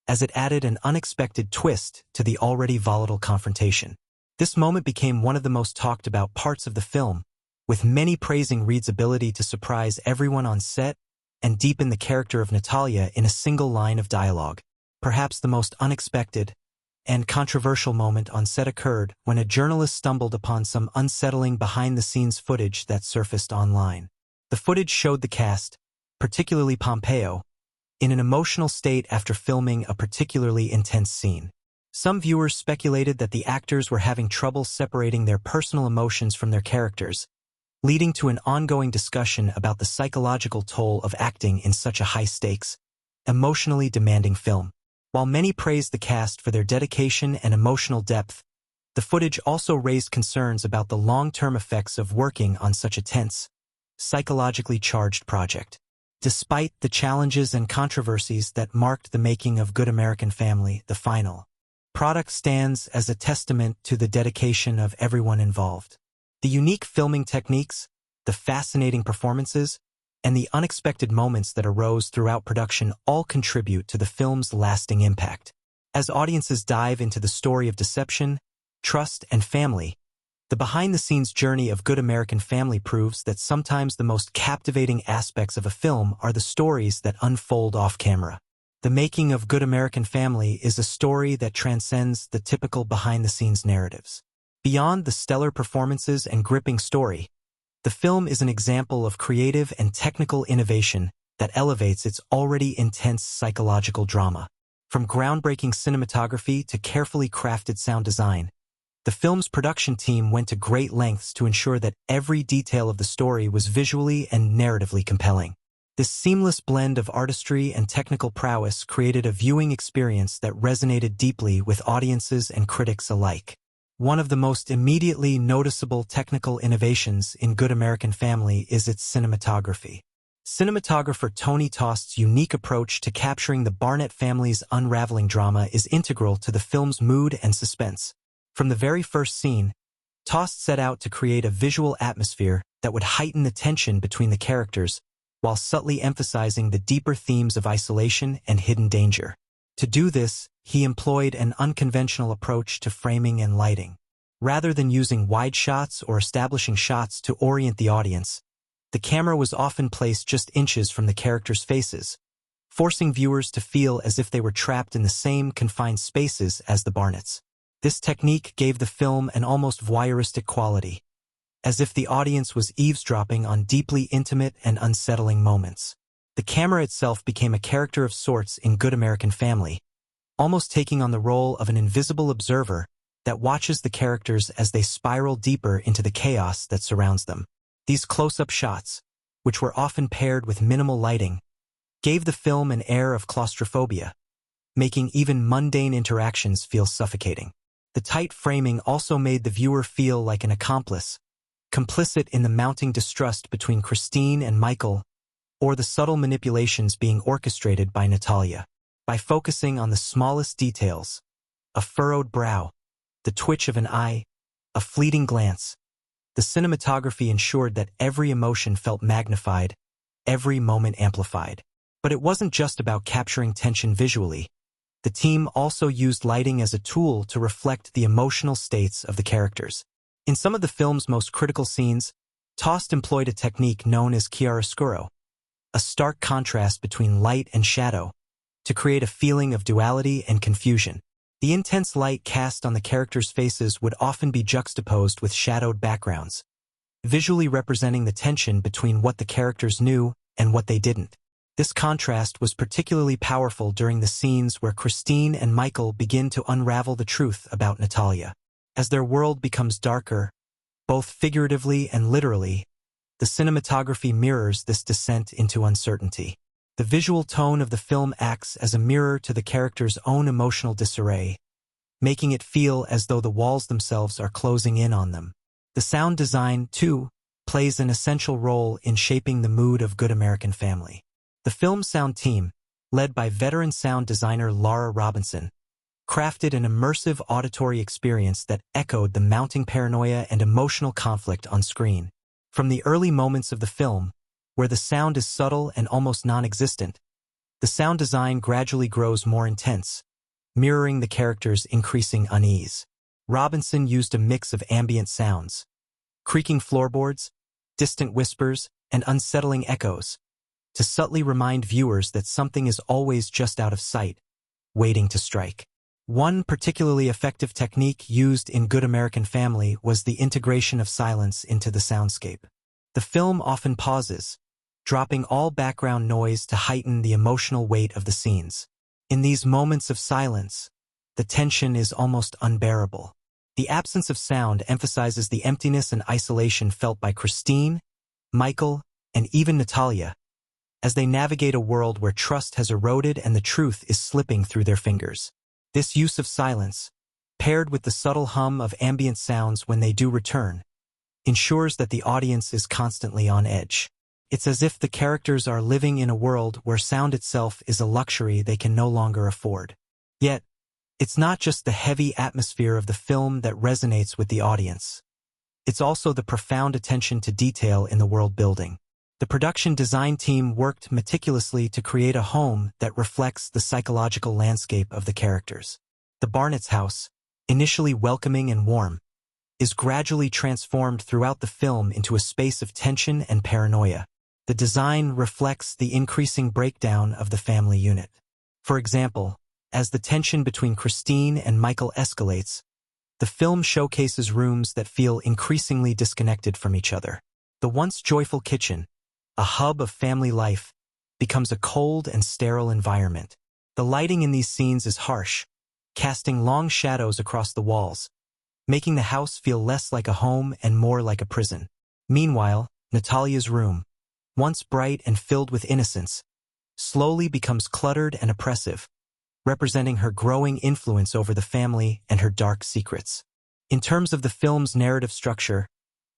as it added an unexpected twist to the already volatile confrontation. This moment became one of the most talked about parts of the film, with many praising Reid's ability to surprise everyone on set and deepen the character of Natalia in a single line of dialogue. Perhaps the most unexpected and controversial moment on set occurred when a journalist stumbled upon some unsettling behind-the-scenes footage that surfaced online. The footage showed the cast, particularly Pompeo, in an emotional state after filming a particularly intense scene. Some viewers speculated that the actors were having trouble separating their personal emotions from their characters, leading to an ongoing discussion about the psychological toll of acting in such a high-stakes, emotionally demanding film. While many praised the cast for their dedication and emotional depth, the footage also raised concerns about the long-term effects of working on such a tense, psychologically charged project. Despite the challenges and controversies that marked the making of Good American Family, the final product stands as a testament to the dedication of everyone involved. The unique filming techniques, the fascinating performances, and the unexpected moments that arose throughout production all contribute to the film's lasting impact. As audiences dive into the story of deception, trust, and family, the behind-the-scenes journey of Good American Family proves that sometimes the most captivating aspects of a film are the stories that unfold off-camera. The making of Good American Family is a story that transcends the typical behind-the-scenes narratives. Beyond the stellar performances and gripping story, the film is an example of creative and technical innovation that elevates its already intense psychological drama. From groundbreaking cinematography to carefully crafted sound design, the film's production team went to great lengths to ensure that every detail of the story was visually and narratively compelling. This seamless blend of artistry and technical prowess created a viewing experience that resonated deeply with audiences and critics alike. One of the most immediately noticeable technical innovations in Good American Family is its cinematography. Cinematographer Tony Tost's unique approach to capturing the Barnett family's unraveling drama is integral to the film's mood and suspense. From the very first scene, Tost set out to create a visual atmosphere that would heighten the tension between the characters, while subtly emphasizing the deeper themes of isolation and hidden danger. To do this, he employed an unconventional approach to framing and lighting. Rather than using wide shots or establishing shots to orient the audience, the camera was often placed just inches from the characters' faces, forcing viewers to feel as if they were trapped in the same confined spaces as the Barnetts. This technique gave the film an almost voyeuristic quality, as if the audience was eavesdropping on deeply intimate and unsettling moments. The camera itself became a character of sorts in Good American Family, almost taking on the role of an invisible observer that watches the characters as they spiral deeper into the chaos that surrounds them. These close-up shots, which were often paired with minimal lighting, gave the film an air of claustrophobia, making even mundane interactions feel suffocating. The tight framing also made the viewer feel like an accomplice, complicit in the mounting distrust between Christine and Michael, or the subtle manipulations being orchestrated by Natalia. By focusing on the smallest details, a furrowed brow, the twitch of an eye, a fleeting glance, the cinematography ensured that every emotion felt magnified, every moment amplified. But it wasn't just about capturing tension visually. The team also used lighting as a tool to reflect the emotional states of the characters. In some of the film's most critical scenes, Tost employed a technique known as chiaroscuro, a stark contrast between light and shadow, to create a feeling of duality and confusion. The intense light cast on the characters' faces would often be juxtaposed with shadowed backgrounds, visually representing the tension between what the characters knew and what they didn't. This contrast was particularly powerful during the scenes where Christine and Michael begin to unravel the truth about Natalia. As their world becomes darker, both figuratively and literally, the cinematography mirrors this descent into uncertainty. The visual tone of the film acts as a mirror to the characters' own emotional disarray, making it feel as though the walls themselves are closing in on them. The sound design, too, plays an essential role in shaping the mood of Good American Family. The film's sound team, led by veteran sound designer Laura Robinson, crafted an immersive auditory experience that echoed the mounting paranoia and emotional conflict on screen. From the early moments of the film, where the sound is subtle and almost non-existent, the sound design gradually grows more intense, mirroring the characters' increasing unease. Robinson used a mix of ambient sounds, creaking floorboards, distant whispers, and unsettling echoes, to subtly remind viewers that something is always just out of sight, waiting to strike. One particularly effective technique used in Good American Family was the integration of silence into the soundscape. The film often pauses, dropping all background noise to heighten the emotional weight of the scenes. In these moments of silence, the tension is almost unbearable. The absence of sound emphasizes the emptiness and isolation felt by Christine, Michael, and even Natalia, as they navigate a world where trust has eroded and the truth is slipping through their fingers. This use of silence, paired with the subtle hum of ambient sounds when they do return, ensures that the audience is constantly on edge. It's as if the characters are living in a world where sound itself is a luxury they can no longer afford. Yet, it's not just the heavy atmosphere of the film that resonates with the audience. It's also the profound attention to detail in the world building. The production design team worked meticulously to create a home that reflects the psychological landscape of the characters. The Barnett's house, initially welcoming and warm, is gradually transformed throughout the film into a space of tension and paranoia. The design reflects the increasing breakdown of the family unit. For example, as the tension between Christine and Michael escalates, the film showcases rooms that feel increasingly disconnected from each other. The once joyful kitchen, a hub of family life, becomes a cold and sterile environment. The lighting in these scenes is harsh, casting long shadows across the walls, making the house feel less like a home and more like a prison. Meanwhile, Natalia's room, once bright and filled with innocence, slowly becomes cluttered and oppressive, representing her growing influence over the family and her dark secrets. In terms of the film's narrative structure,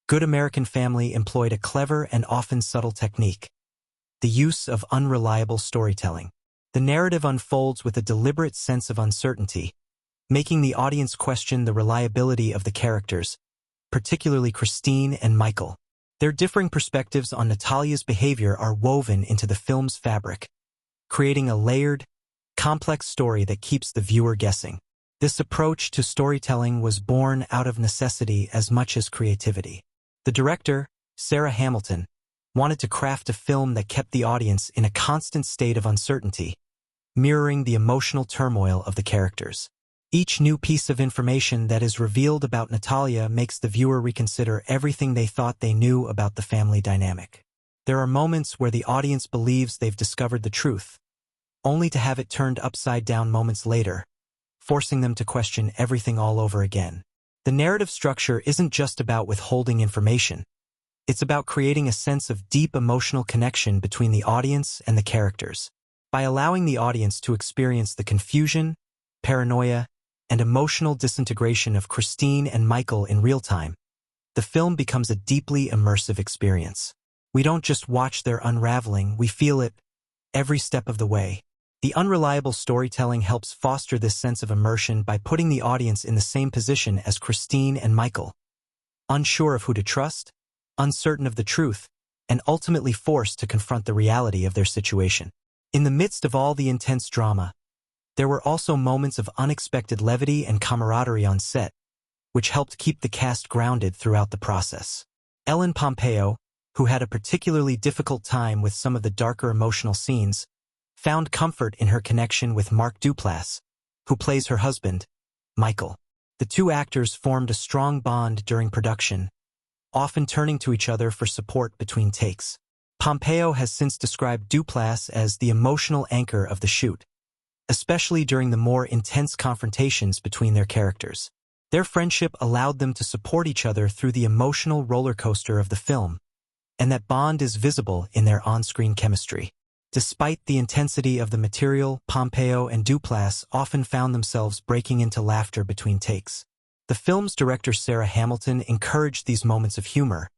Good American Family employed a clever and often subtle technique: the use of unreliable storytelling. The narrative unfolds with a deliberate sense of uncertainty, making the audience question the reliability of the characters, particularly Christine and Michael. Their differing perspectives on Natalia's behavior are woven into the film's fabric, creating a layered, complex story that keeps the viewer guessing. This approach to storytelling was born out of necessity as much as creativity. The director, Sarah Hamilton, wanted to craft a film that kept the audience in a constant state of uncertainty, mirroring the emotional turmoil of the characters. Each new piece of information that is revealed about Natalia makes the viewer reconsider everything they thought they knew about the family dynamic. There are moments where the audience believes they've discovered the truth, only to have it turned upside down moments later, forcing them to question everything all over again. The narrative structure isn't just about withholding information. It's about creating a sense of deep emotional connection between the audience and the characters. By allowing the audience to experience the confusion, paranoia, and emotional disintegration of Christine and Michael in real time, the film becomes a deeply immersive experience. We don't just watch their unraveling, we feel it every step of the way. The unreliable storytelling helps foster this sense of immersion by putting the audience in the same position as Christine and Michael, unsure of who to trust, uncertain of the truth, and ultimately forced to confront the reality of their situation. In the midst of all the intense drama, there were also moments of unexpected levity and camaraderie on set, which helped keep the cast grounded throughout the process. Ellen Pompeo, who had a particularly difficult time with some of the darker emotional scenes, found comfort in her connection with Mark Duplass, who plays her husband, Michael. The two actors formed a strong bond during production, often turning to each other for support between takes. Pompeo has since described Duplass as the emotional anchor of the shoot, especially during the more intense confrontations between their characters. Their friendship allowed them to support each other through the emotional roller coaster of the film, and that bond is visible in their on-screen chemistry. Despite the intensity of the material, Pompeo and Duplass often found themselves breaking into laughter between takes. The film's director Sarah Hamilton encouraged these moments of humor,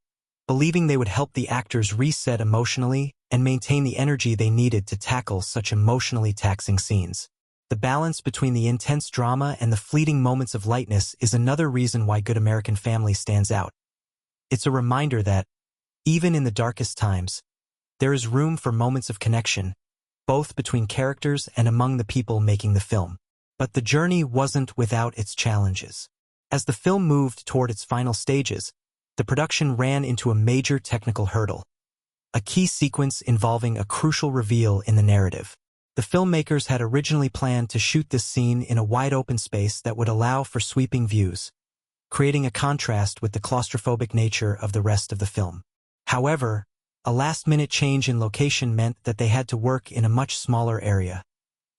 believing they would help the actors reset emotionally and maintain the energy they needed to tackle such emotionally taxing scenes. The balance between the intense drama and the fleeting moments of lightness is another reason why Good American Family stands out. It's a reminder that, even in the darkest times, there is room for moments of connection, both between characters and among the people making the film. But the journey wasn't without its challenges. As the film moved toward its final stages, the production ran into a major technical hurdle, a key sequence involving a crucial reveal in the narrative. The filmmakers had originally planned to shoot this scene in a wide-open space that would allow for sweeping views, creating a contrast with the claustrophobic nature of the rest of the film. However, a last-minute change in location meant that they had to work in a much smaller area,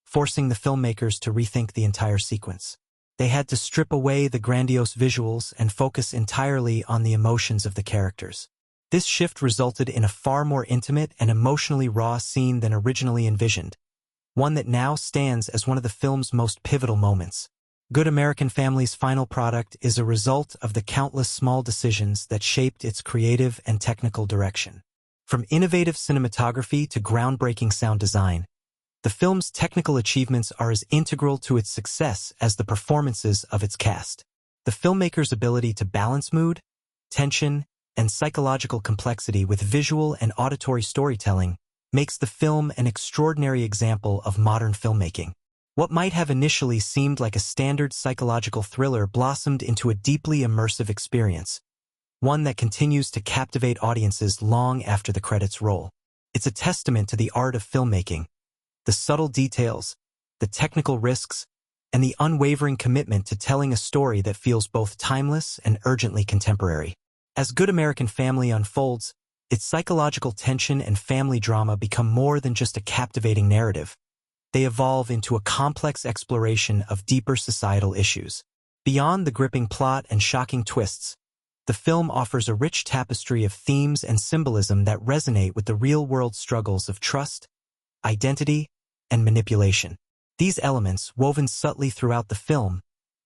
forcing the filmmakers to rethink the entire sequence. They had to strip away the grandiose visuals and focus entirely on the emotions of the characters. This shift resulted in a far more intimate and emotionally raw scene than originally envisioned, one that now stands as one of the film's most pivotal moments. Good American Family's final product is a result of the countless small decisions that shaped its creative and technical direction. From innovative cinematography to groundbreaking sound design, the film's technical achievements are as integral to its success as the performances of its cast. The filmmaker's ability to balance mood, tension, and psychological complexity with visual and auditory storytelling makes the film an extraordinary example of modern filmmaking. What might have initially seemed like a standard psychological thriller blossomed into a deeply immersive experience, one that continues to captivate audiences long after the credits roll. It's a testament to the art of filmmaking, the subtle details, the technical risks, and the unwavering commitment to telling a story that feels both timeless and urgently contemporary. As Good American Family unfolds, its psychological tension and family drama become more than just a captivating narrative. They evolve into a complex exploration of deeper societal issues. Beyond the gripping plot and shocking twists, the film offers a rich tapestry of themes and symbolism that resonate with the real-world struggles of trust, identity, and manipulation. These elements, woven subtly throughout the film,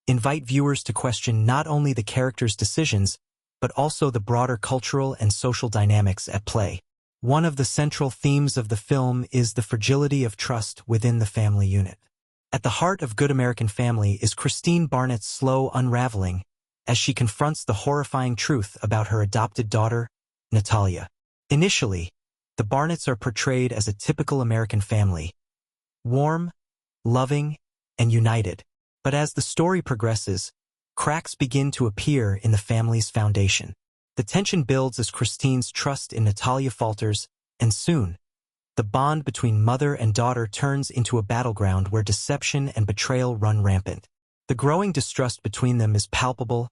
invite viewers to question not only the characters' decisions, but also the broader cultural and social dynamics at play. One of the central themes of the film is the fragility of trust within the family unit. At the heart of Good American Family is Christine Barnett's slow unraveling as she confronts the horrifying truth about her adopted daughter, Natalia. Initially, the Barnetts are portrayed as a typical American family, warm, loving, and united. But as the story progresses, cracks begin to appear in the family's foundation. The tension builds as Christine's trust in Natalia falters, and soon, the bond between mother and daughter turns into a battleground where deception and betrayal run rampant. The growing distrust between them is palpable,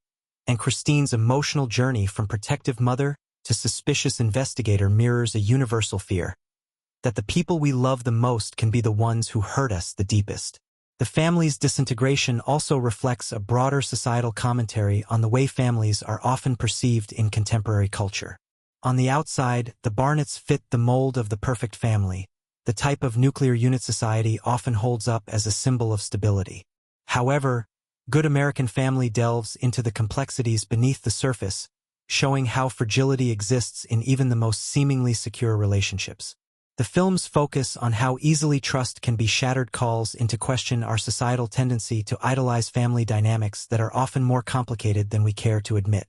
and Christine's emotional journey from protective mother to suspicious investigator mirrors a universal fear that the people we love the most can be the ones who hurt us the deepest. The family's disintegration also reflects a broader societal commentary on the way families are often perceived in contemporary culture. On the outside, the Barnetts fit the mold of the perfect family, the type of nuclear unit society often holds up as a symbol of stability. However, Good American Family delves into the complexities beneath the surface, showing how fragility exists in even the most seemingly secure relationships. The film's focus on how easily trust can be shattered calls into question our societal tendency to idolize family dynamics that are often more complicated than we care to admit.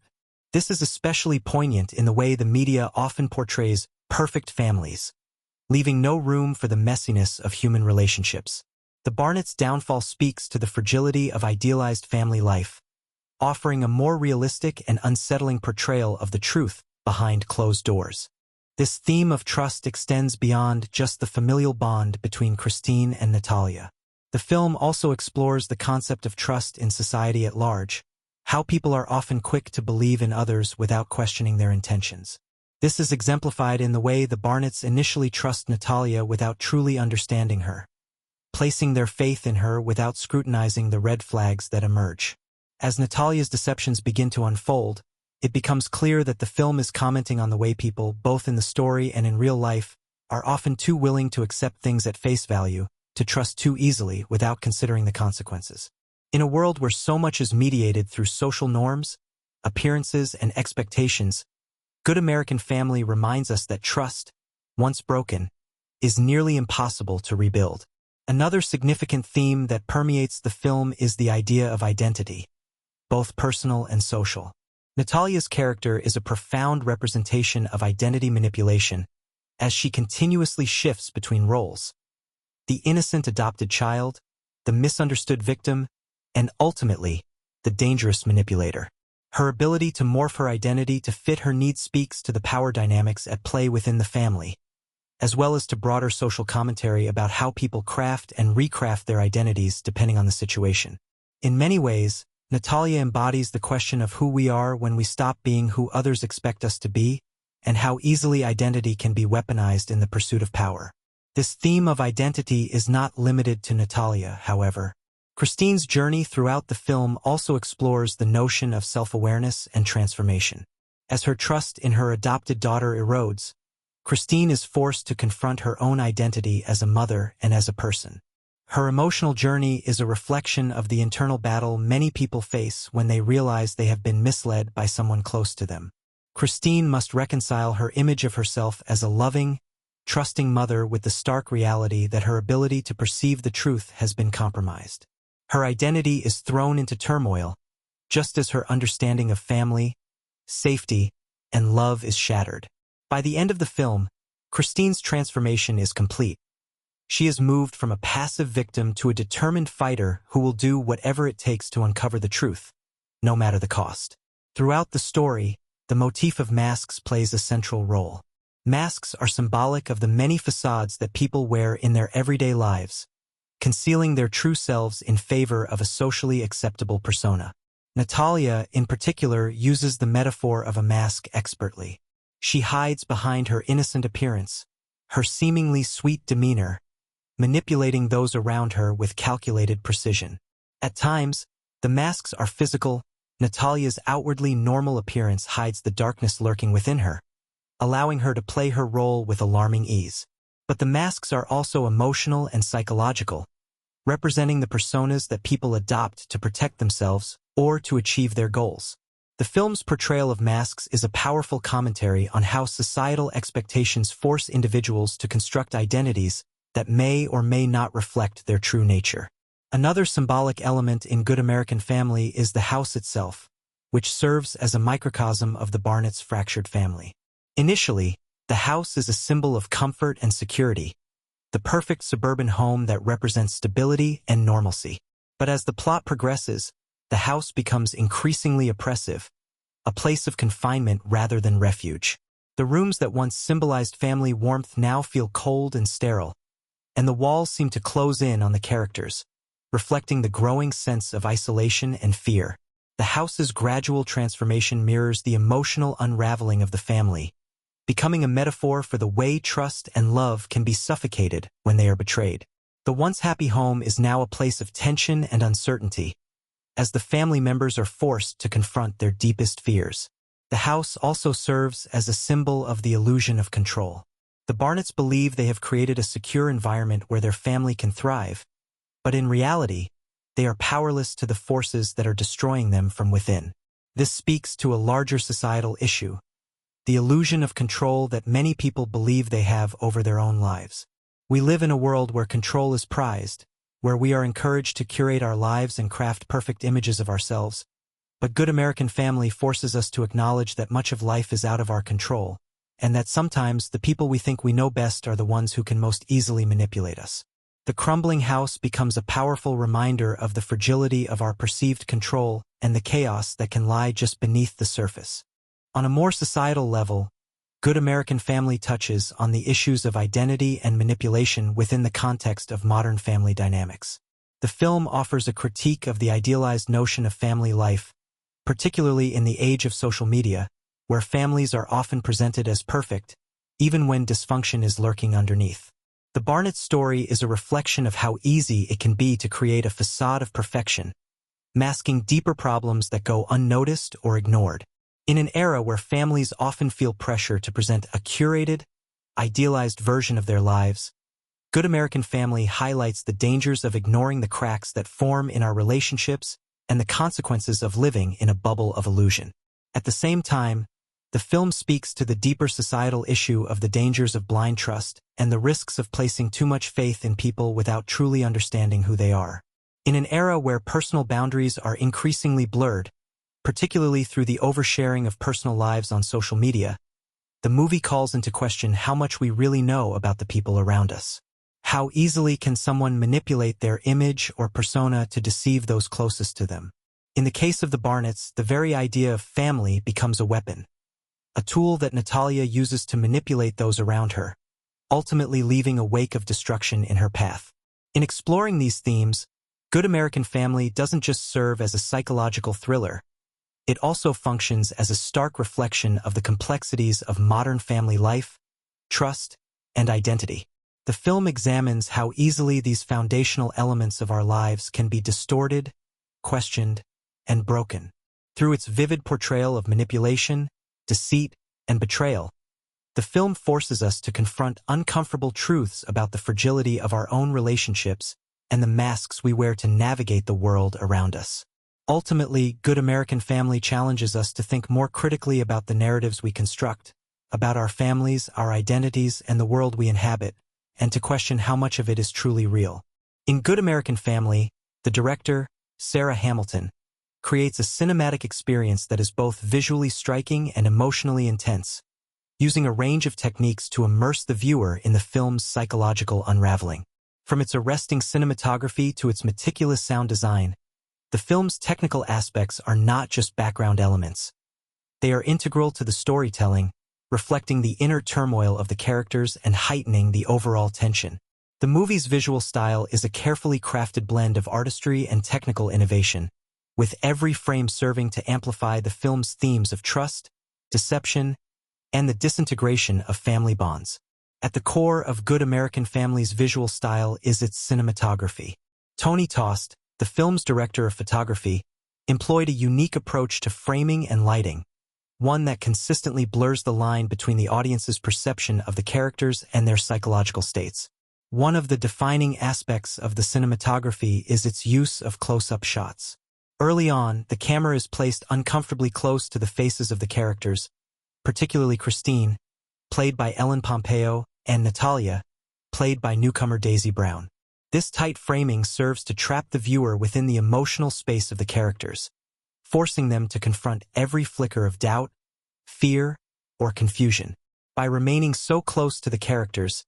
This is especially poignant in the way the media often portrays perfect families, leaving no room for the messiness of human relationships. The Barnetts' downfall speaks to the fragility of idealized family life, offering a more realistic and unsettling portrayal of the truth behind closed doors. This theme of trust extends beyond just the familial bond between Christine and Natalia. The film also explores the concept of trust in society at large, how people are often quick to believe in others without questioning their intentions. This is exemplified in the way the Barnetts initially trust Natalia without truly understanding her, placing their faith in her without scrutinizing the red flags that emerge. As Natalia's deceptions begin to unfold, it becomes clear that the film is commenting on the way people, both in the story and in real life, are often too willing to accept things at face value, to trust too easily without considering the consequences. In a world where so much is mediated through social norms, appearances, and expectations, Good American Family reminds us that trust, once broken, is nearly impossible to rebuild. Another significant theme that permeates the film is the idea of identity, both personal and social. Natalia's character is a profound representation of identity manipulation as she continuously shifts between roles: the innocent adopted child, the misunderstood victim, and ultimately, the dangerous manipulator. Her ability to morph her identity to fit her needs speaks to the power dynamics at play within the family, as well as to broader social commentary about how people craft and recraft their identities depending on the situation. In many ways, Natalia embodies the question of who we are when we stop being who others expect us to be, and how easily identity can be weaponized in the pursuit of power. This theme of identity is not limited to Natalia, however. Christine's journey throughout the film also explores the notion of self-awareness and transformation. As her trust in her adopted daughter erodes, Christine is forced to confront her own identity as a mother and as a person. Her emotional journey is a reflection of the internal battle many people face when they realize they have been misled by someone close to them. Christine must reconcile her image of herself as a loving, trusting mother with the stark reality that her ability to perceive the truth has been compromised. Her identity is thrown into turmoil, just as her understanding of family, safety, and love is shattered. By the end of the film, Christine's transformation is complete. She is moved from a passive victim to a determined fighter who will do whatever it takes to uncover the truth, no matter the cost. Throughout the story, the motif of masks plays a central role. Masks are symbolic of the many facades that people wear in their everyday lives, concealing their true selves in favor of a socially acceptable persona. Natalia, in particular, uses the metaphor of a mask expertly. She hides behind her innocent appearance, her seemingly sweet demeanor, manipulating those around her with calculated precision. At times, the masks are physical. Natalia's outwardly normal appearance hides the darkness lurking within her, allowing her to play her role with alarming ease. But the masks are also emotional and psychological, representing the personas that people adopt to protect themselves or to achieve their goals. The film's portrayal of masks is a powerful commentary on how societal expectations force individuals to construct identities that may or may not reflect their true nature. Another symbolic element in Good American Family is the house itself, which serves as a microcosm of the Barnett's fractured family. Initially, the house is a symbol of comfort and security, the perfect suburban home that represents stability and normalcy. But as the plot progresses, the house becomes increasingly oppressive, a place of confinement rather than refuge. The rooms that once symbolized family warmth now feel cold and sterile, and the walls seem to close in on the characters, reflecting the growing sense of isolation and fear. The house's gradual transformation mirrors the emotional unraveling of the family, becoming a metaphor for the way trust and love can be suffocated when they are betrayed. The once happy home is now a place of tension and uncertainty, as the family members are forced to confront their deepest fears. The house also serves as a symbol of the illusion of control. The Barnetts believe they have created a secure environment where their family can thrive, but in reality, they are powerless to the forces that are destroying them from within. This speaks to a larger societal issue, the illusion of control that many people believe they have over their own lives. We live in a world where control is prized, where we are encouraged to curate our lives and craft perfect images of ourselves. But Good American Family forces us to acknowledge that much of life is out of our control, and that sometimes the people we think we know best are the ones who can most easily manipulate us. The crumbling house becomes a powerful reminder of the fragility of our perceived control and the chaos that can lie just beneath the surface. On a more societal level, Good American Family touches on the issues of identity and manipulation within the context of modern family dynamics. The film offers a critique of the idealized notion of family life, particularly in the age of social media, where families are often presented as perfect, even when dysfunction is lurking underneath. The Barnett story is a reflection of how easy it can be to create a facade of perfection, masking deeper problems that go unnoticed or ignored. In an era where families often feel pressure to present a curated, idealized version of their lives, Good American Family highlights the dangers of ignoring the cracks that form in our relationships and the consequences of living in a bubble of illusion. At the same time, the film speaks to the deeper societal issue of the dangers of blind trust and the risks of placing too much faith in people without truly understanding who they are. In an era where personal boundaries are increasingly blurred, particularly through the oversharing of personal lives on social media, the movie calls into question how much we really know about the people around us. How easily can someone manipulate their image or persona to deceive those closest to them? In the case of the Barnetts, the very idea of family becomes a weapon, a tool that Natalia uses to manipulate those around her, ultimately leaving a wake of destruction in her path. In exploring these themes, Good American Family doesn't just serve as a psychological thriller. It also functions as a stark reflection of the complexities of modern family life, trust, and identity. The film examines how easily these foundational elements of our lives can be distorted, questioned, and broken. Through its vivid portrayal of manipulation, deceit, and betrayal, the film forces us to confront uncomfortable truths about the fragility of our own relationships and the masks we wear to navigate the world around us. Ultimately, Good American Family challenges us to think more critically about the narratives we construct, about our families, our identities, and the world we inhabit, and to question how much of it is truly real. In Good American Family, the director, Sarah Hamilton, creates a cinematic experience that is both visually striking and emotionally intense, using a range of techniques to immerse the viewer in the film's psychological unraveling. From its arresting cinematography to its meticulous sound design, the film's technical aspects are not just background elements. They are integral to the storytelling, reflecting the inner turmoil of the characters and heightening the overall tension. The movie's visual style is a carefully crafted blend of artistry and technical innovation, with every frame serving to amplify the film's themes of trust, deception, and the disintegration of family bonds. At the core of Good American Family's visual style is its cinematography. Tony Tost, the film's director of photography, employed a unique approach to framing and lighting, one that consistently blurs the line between the audience's perception of the characters and their psychological states. One of the defining aspects of the cinematography is its use of close-up shots. Early on, the camera is placed uncomfortably close to the faces of the characters, particularly Christine, played by Ellen Pompeo, and Natalia, played by newcomer Daisy Brown. This tight framing serves to trap the viewer within the emotional space of the characters, forcing them to confront every flicker of doubt, fear, or confusion. By remaining so close to the characters,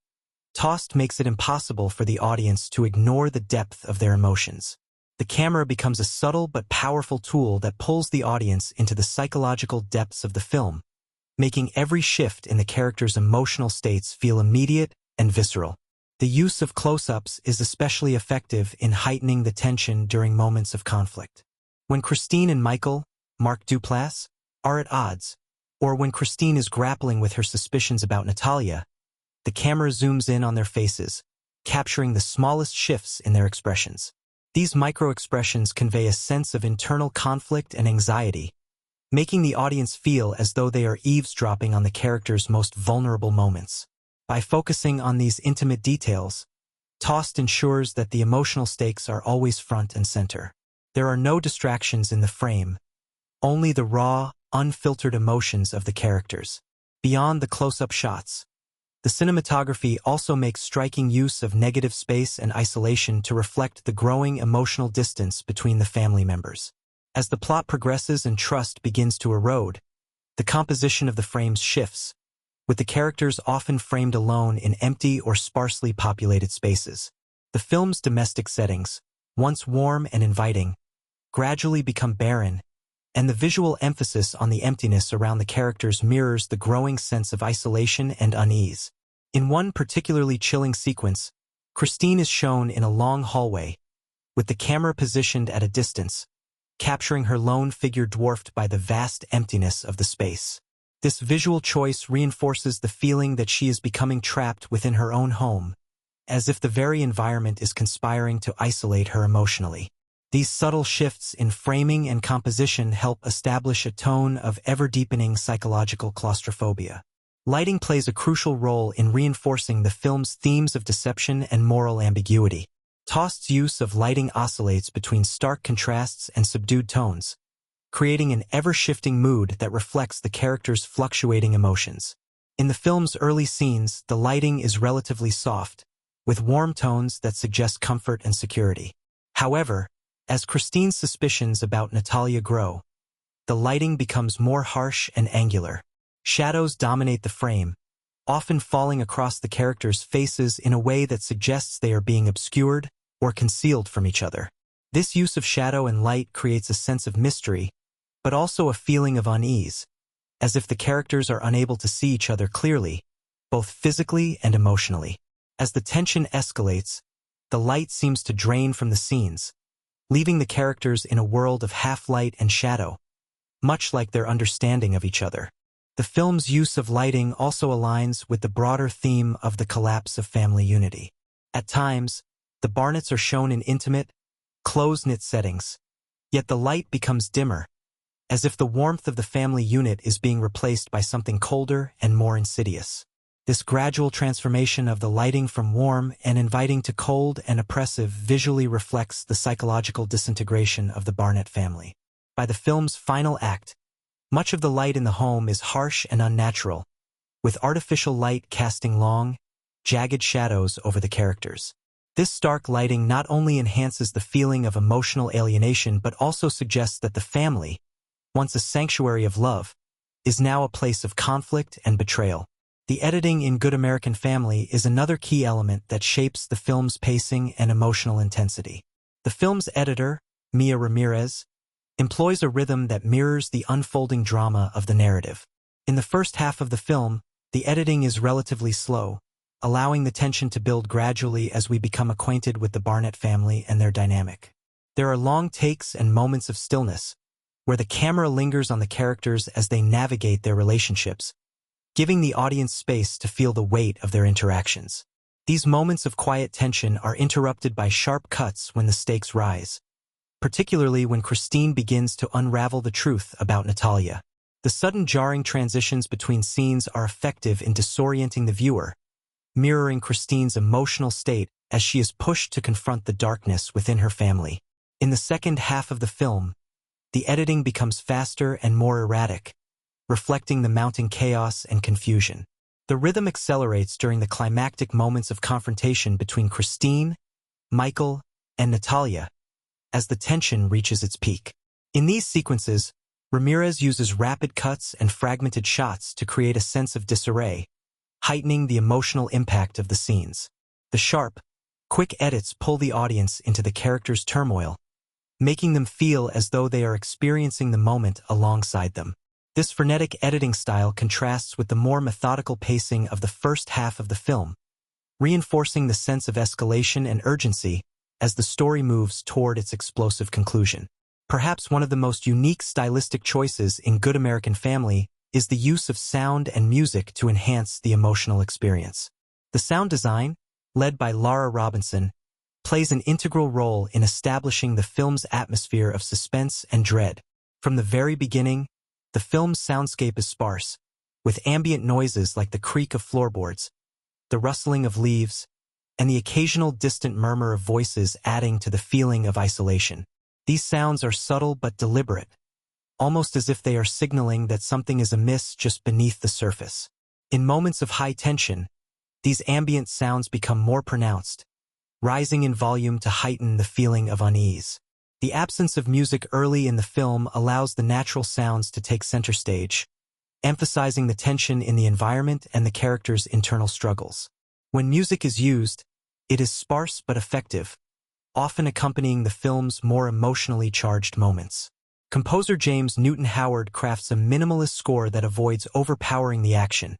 Tost makes it impossible for the audience to ignore the depth of their emotions. The camera becomes a subtle but powerful tool that pulls the audience into the psychological depths of the film, making every shift in the characters' emotional states feel immediate and visceral. The use of close-ups is especially effective in heightening the tension during moments of conflict. When Christine and Michael, Mark Duplass, are at odds, or when Christine is grappling with her suspicions about Natalia, the camera zooms in on their faces, capturing the smallest shifts in their expressions. These micro-expressions convey a sense of internal conflict and anxiety, making the audience feel as though they are eavesdropping on the characters' most vulnerable moments. By focusing on these intimate details, Tost ensures that the emotional stakes are always front and center. There are no distractions in the frame, only the raw, unfiltered emotions of the characters. Beyond the close-up shots, the cinematography also makes striking use of negative space and isolation to reflect the growing emotional distance between the family members. As the plot progresses and trust begins to erode, the composition of the frames shifts, with the characters often framed alone in empty or sparsely populated spaces. The film's domestic settings, once warm and inviting, gradually become barren, and the visual emphasis on the emptiness around the characters mirrors the growing sense of isolation and unease. In one particularly chilling sequence, Christine is shown in a long hallway, with the camera positioned at a distance, capturing her lone figure dwarfed by the vast emptiness of the space. This visual choice reinforces the feeling that she is becoming trapped within her own home, as if the very environment is conspiring to isolate her emotionally. These subtle shifts in framing and composition help establish a tone of ever-deepening psychological claustrophobia. Lighting plays a crucial role in reinforcing the film's themes of deception and moral ambiguity. Tost's use of lighting oscillates between stark contrasts and subdued tones, creating an ever-shifting mood that reflects the characters' fluctuating emotions. In the film's early scenes, the lighting is relatively soft, with warm tones that suggest comfort and security. However, as Christine's suspicions about Natalia grow, the lighting becomes more harsh and angular. Shadows dominate the frame, often falling across the characters' faces in a way that suggests they are being obscured or concealed from each other. This use of shadow and light creates a sense of mystery, but also a feeling of unease, as if the characters are unable to see each other clearly, both physically and emotionally. As the tension escalates, the light seems to drain from the scenes, leaving the characters in a world of half-light and shadow, much like their understanding of each other. The film's use of lighting also aligns with the broader theme of the collapse of family unity. At times, the Barnetts are shown in intimate, close-knit settings, yet the light becomes dimmer, as if the warmth of the family unit is being replaced by something colder and more insidious. This gradual transformation of the lighting from warm and inviting to cold and oppressive visually reflects the psychological disintegration of the Barnett family. By the film's final act, much of the light in the home is harsh and unnatural, with artificial light casting long, jagged shadows over the characters. This stark lighting not only enhances the feeling of emotional alienation but also suggests that the family, once a sanctuary of love, is now a place of conflict and betrayal. The editing in Good American Family is another key element that shapes the film's pacing and emotional intensity. The film's editor, Mia Ramirez, employs a rhythm that mirrors the unfolding drama of the narrative. In the first half of the film, the editing is relatively slow, allowing the tension to build gradually as we become acquainted with the Barnett family and their dynamic. There are long takes and moments of stillness, where the camera lingers on the characters as they navigate their relationships, giving the audience space to feel the weight of their interactions. These moments of quiet tension are interrupted by sharp cuts when the stakes rise, particularly when Christine begins to unravel the truth about Natalia. The sudden jarring transitions between scenes are effective in disorienting the viewer, mirroring Christine's emotional state as she is pushed to confront the darkness within her family. In the second half of the film, the editing becomes faster and more erratic, reflecting the mounting chaos and confusion. The rhythm accelerates during the climactic moments of confrontation between Christine, Michael, and Natalia, as the tension reaches its peak. In these sequences, Ramirez uses rapid cuts and fragmented shots to create a sense of disarray, heightening the emotional impact of the scenes. The sharp, quick edits pull the audience into the characters' turmoil, making them feel as though they are experiencing the moment alongside them. This frenetic editing style contrasts with the more methodical pacing of the first half of the film, reinforcing the sense of escalation and urgency as the story moves toward its explosive conclusion. Perhaps one of the most unique stylistic choices in Good American Family is the use of sound and music to enhance the emotional experience. The sound design, led by Laura Robinson, plays an integral role in establishing the film's atmosphere of suspense and dread. From the very beginning, the film's soundscape is sparse, with ambient noises like the creak of floorboards, the rustling of leaves, and the occasional distant murmur of voices adding to the feeling of isolation. These sounds are subtle but deliberate, almost as if they are signaling that something is amiss just beneath the surface. In moments of high tension, these ambient sounds become more pronounced, rising in volume to heighten the feeling of unease. The absence of music early in the film allows the natural sounds to take center stage, emphasizing the tension in the environment and the characters' internal struggles. When music is used, it is sparse but effective, often accompanying the film's more emotionally charged moments. Composer James Newton Howard crafts a minimalist score that avoids overpowering the action,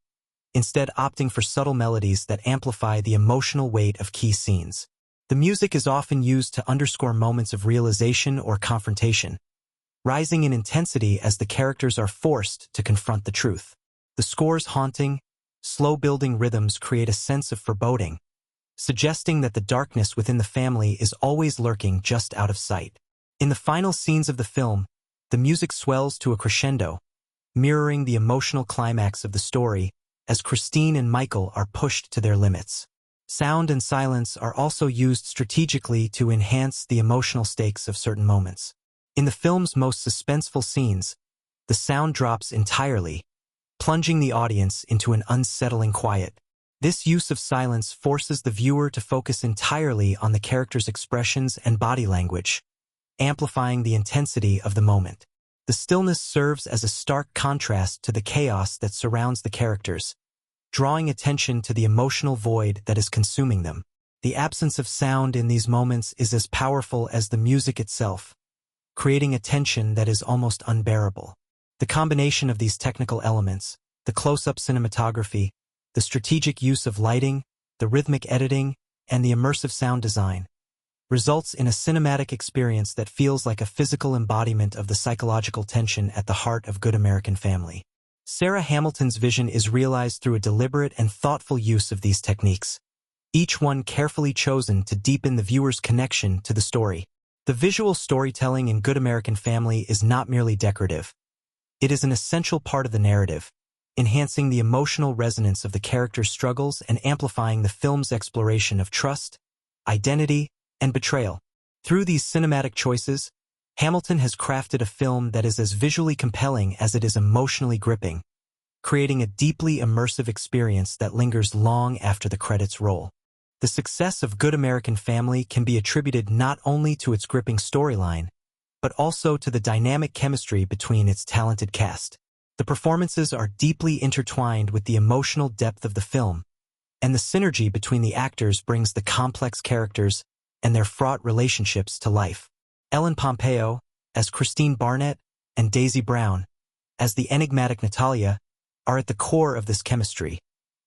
instead opting for subtle melodies that amplify the emotional weight of key scenes. The music is often used to underscore moments of realization or confrontation, rising in intensity as the characters are forced to confront the truth. The score's haunting, slow-building rhythms create a sense of foreboding, suggesting that the darkness within the family is always lurking just out of sight. In the final scenes of the film, the music swells to a crescendo, mirroring the emotional climax of the story as Christine and Michael are pushed to their limits. Sound and silence are also used strategically to enhance the emotional stakes of certain moments. In the film's most suspenseful scenes, the sound drops entirely, plunging the audience into an unsettling quiet. This use of silence forces the viewer to focus entirely on the characters' expressions and body language, amplifying the intensity of the moment. The stillness serves as a stark contrast to the chaos that surrounds the characters, drawing attention to the emotional void that is consuming them. The absence of sound in these moments is as powerful as the music itself, creating a tension that is almost unbearable. The combination of these technical elements, the close-up cinematography, the strategic use of lighting, the rhythmic editing, and the immersive sound design, results in a cinematic experience that feels like a physical embodiment of the psychological tension at the heart of Good American Family. Sarah Hamilton's vision is realized through a deliberate and thoughtful use of these techniques, each one carefully chosen to deepen the viewer's connection to the story. The visual storytelling in Good American Family is not merely decorative. It is an essential part of the narrative, enhancing the emotional resonance of the characters' struggles and amplifying the film's exploration of trust, identity, and betrayal. Through these cinematic choices, Hamilton has crafted a film that is as visually compelling as it is emotionally gripping, creating a deeply immersive experience that lingers long after the credits roll. The success of Good American Family can be attributed not only to its gripping storyline, but also to the dynamic chemistry between its talented cast. The performances are deeply intertwined with the emotional depth of the film, and the synergy between the actors brings the complex characters and their fraught relationships to life. Ellen Pompeo, as Christine Barnett, and Daisy Brown, as the enigmatic Natalia, are at the core of this chemistry,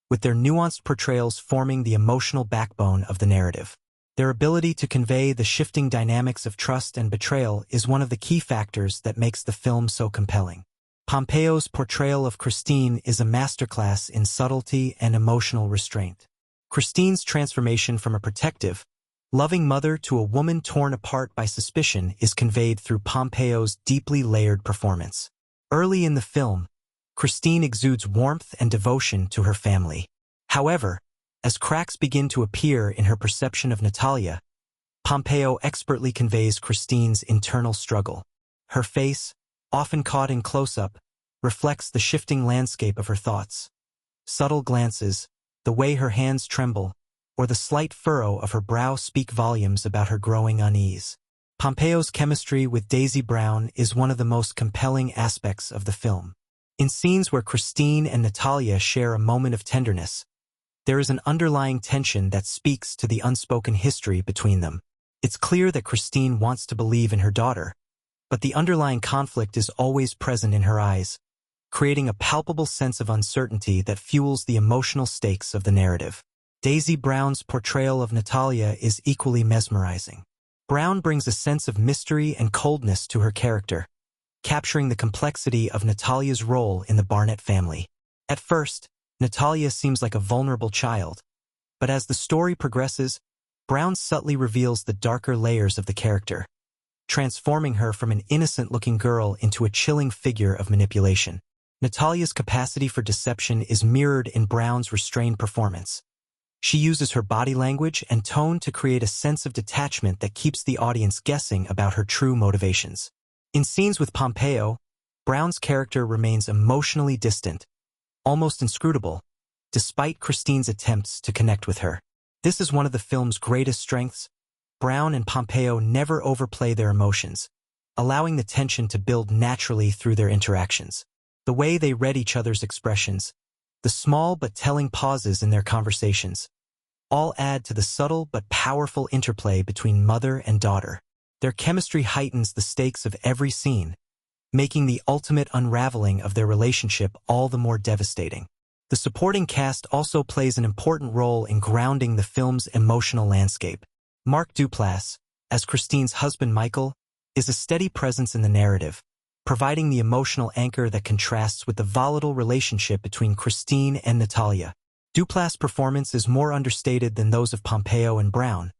with their nuanced portrayals forming the emotional backbone of the narrative. Their ability to convey the shifting dynamics of trust and betrayal is one of the key factors that makes the film so compelling. Pompeo's portrayal of Christine is a masterclass in subtlety and emotional restraint. Christine's transformation from a protective, loving mother to a woman torn apart by suspicion is conveyed through Pompeo's deeply layered performance. Early in the film, Christine exudes warmth and devotion to her family. However, as cracks begin to appear in her perception of Natalia, Pompeo expertly conveys Christine's internal struggle. Her face, often caught in close-up, reflects the shifting landscape of her thoughts. Subtle glances, the way her hands tremble, or the slight furrow of her brow speak volumes about her growing unease. Pompeo's chemistry with Daisy Brown is one of the most compelling aspects of the film. In scenes where Christine and Natalia share a moment of tenderness, there is an underlying tension that speaks to the unspoken history between them. It's clear that Christine wants to believe in her daughter, but the underlying conflict is always present in her eyes, creating a palpable sense of uncertainty that fuels the emotional stakes of the narrative. Daisy Brown's portrayal of Natalia is equally mesmerizing. Brown brings a sense of mystery and coldness to her character, capturing the complexity of Natalia's role in the Barnett family. At first, Natalia seems like a vulnerable child, but as the story progresses, Brown subtly reveals the darker layers of the character, transforming her from an innocent-looking girl into a chilling figure of manipulation. Natalia's capacity for deception is mirrored in Brown's restrained performance. She uses her body language and tone to create a sense of detachment that keeps the audience guessing about her true motivations. In scenes with Pompeo, Brown's character remains emotionally distant, almost inscrutable, despite Christine's attempts to connect with her. This is one of the film's greatest strengths. Brown and Pompeo never overplay their emotions, allowing the tension to build naturally through their interactions. The way they read each other's expressions, the small but telling pauses in their conversations, all add to the subtle but powerful interplay between mother and daughter. Their chemistry heightens the stakes of every scene, making the ultimate unraveling of their relationship all the more devastating. The supporting cast also plays an important role in grounding the film's emotional landscape. Mark Duplass, as Christine's husband Michael, is a steady presence in the narrative, providing the emotional anchor that contrasts with the volatile relationship between Christine and Natalia. Duplass' performance is more understated than those of Pompeo and Brown,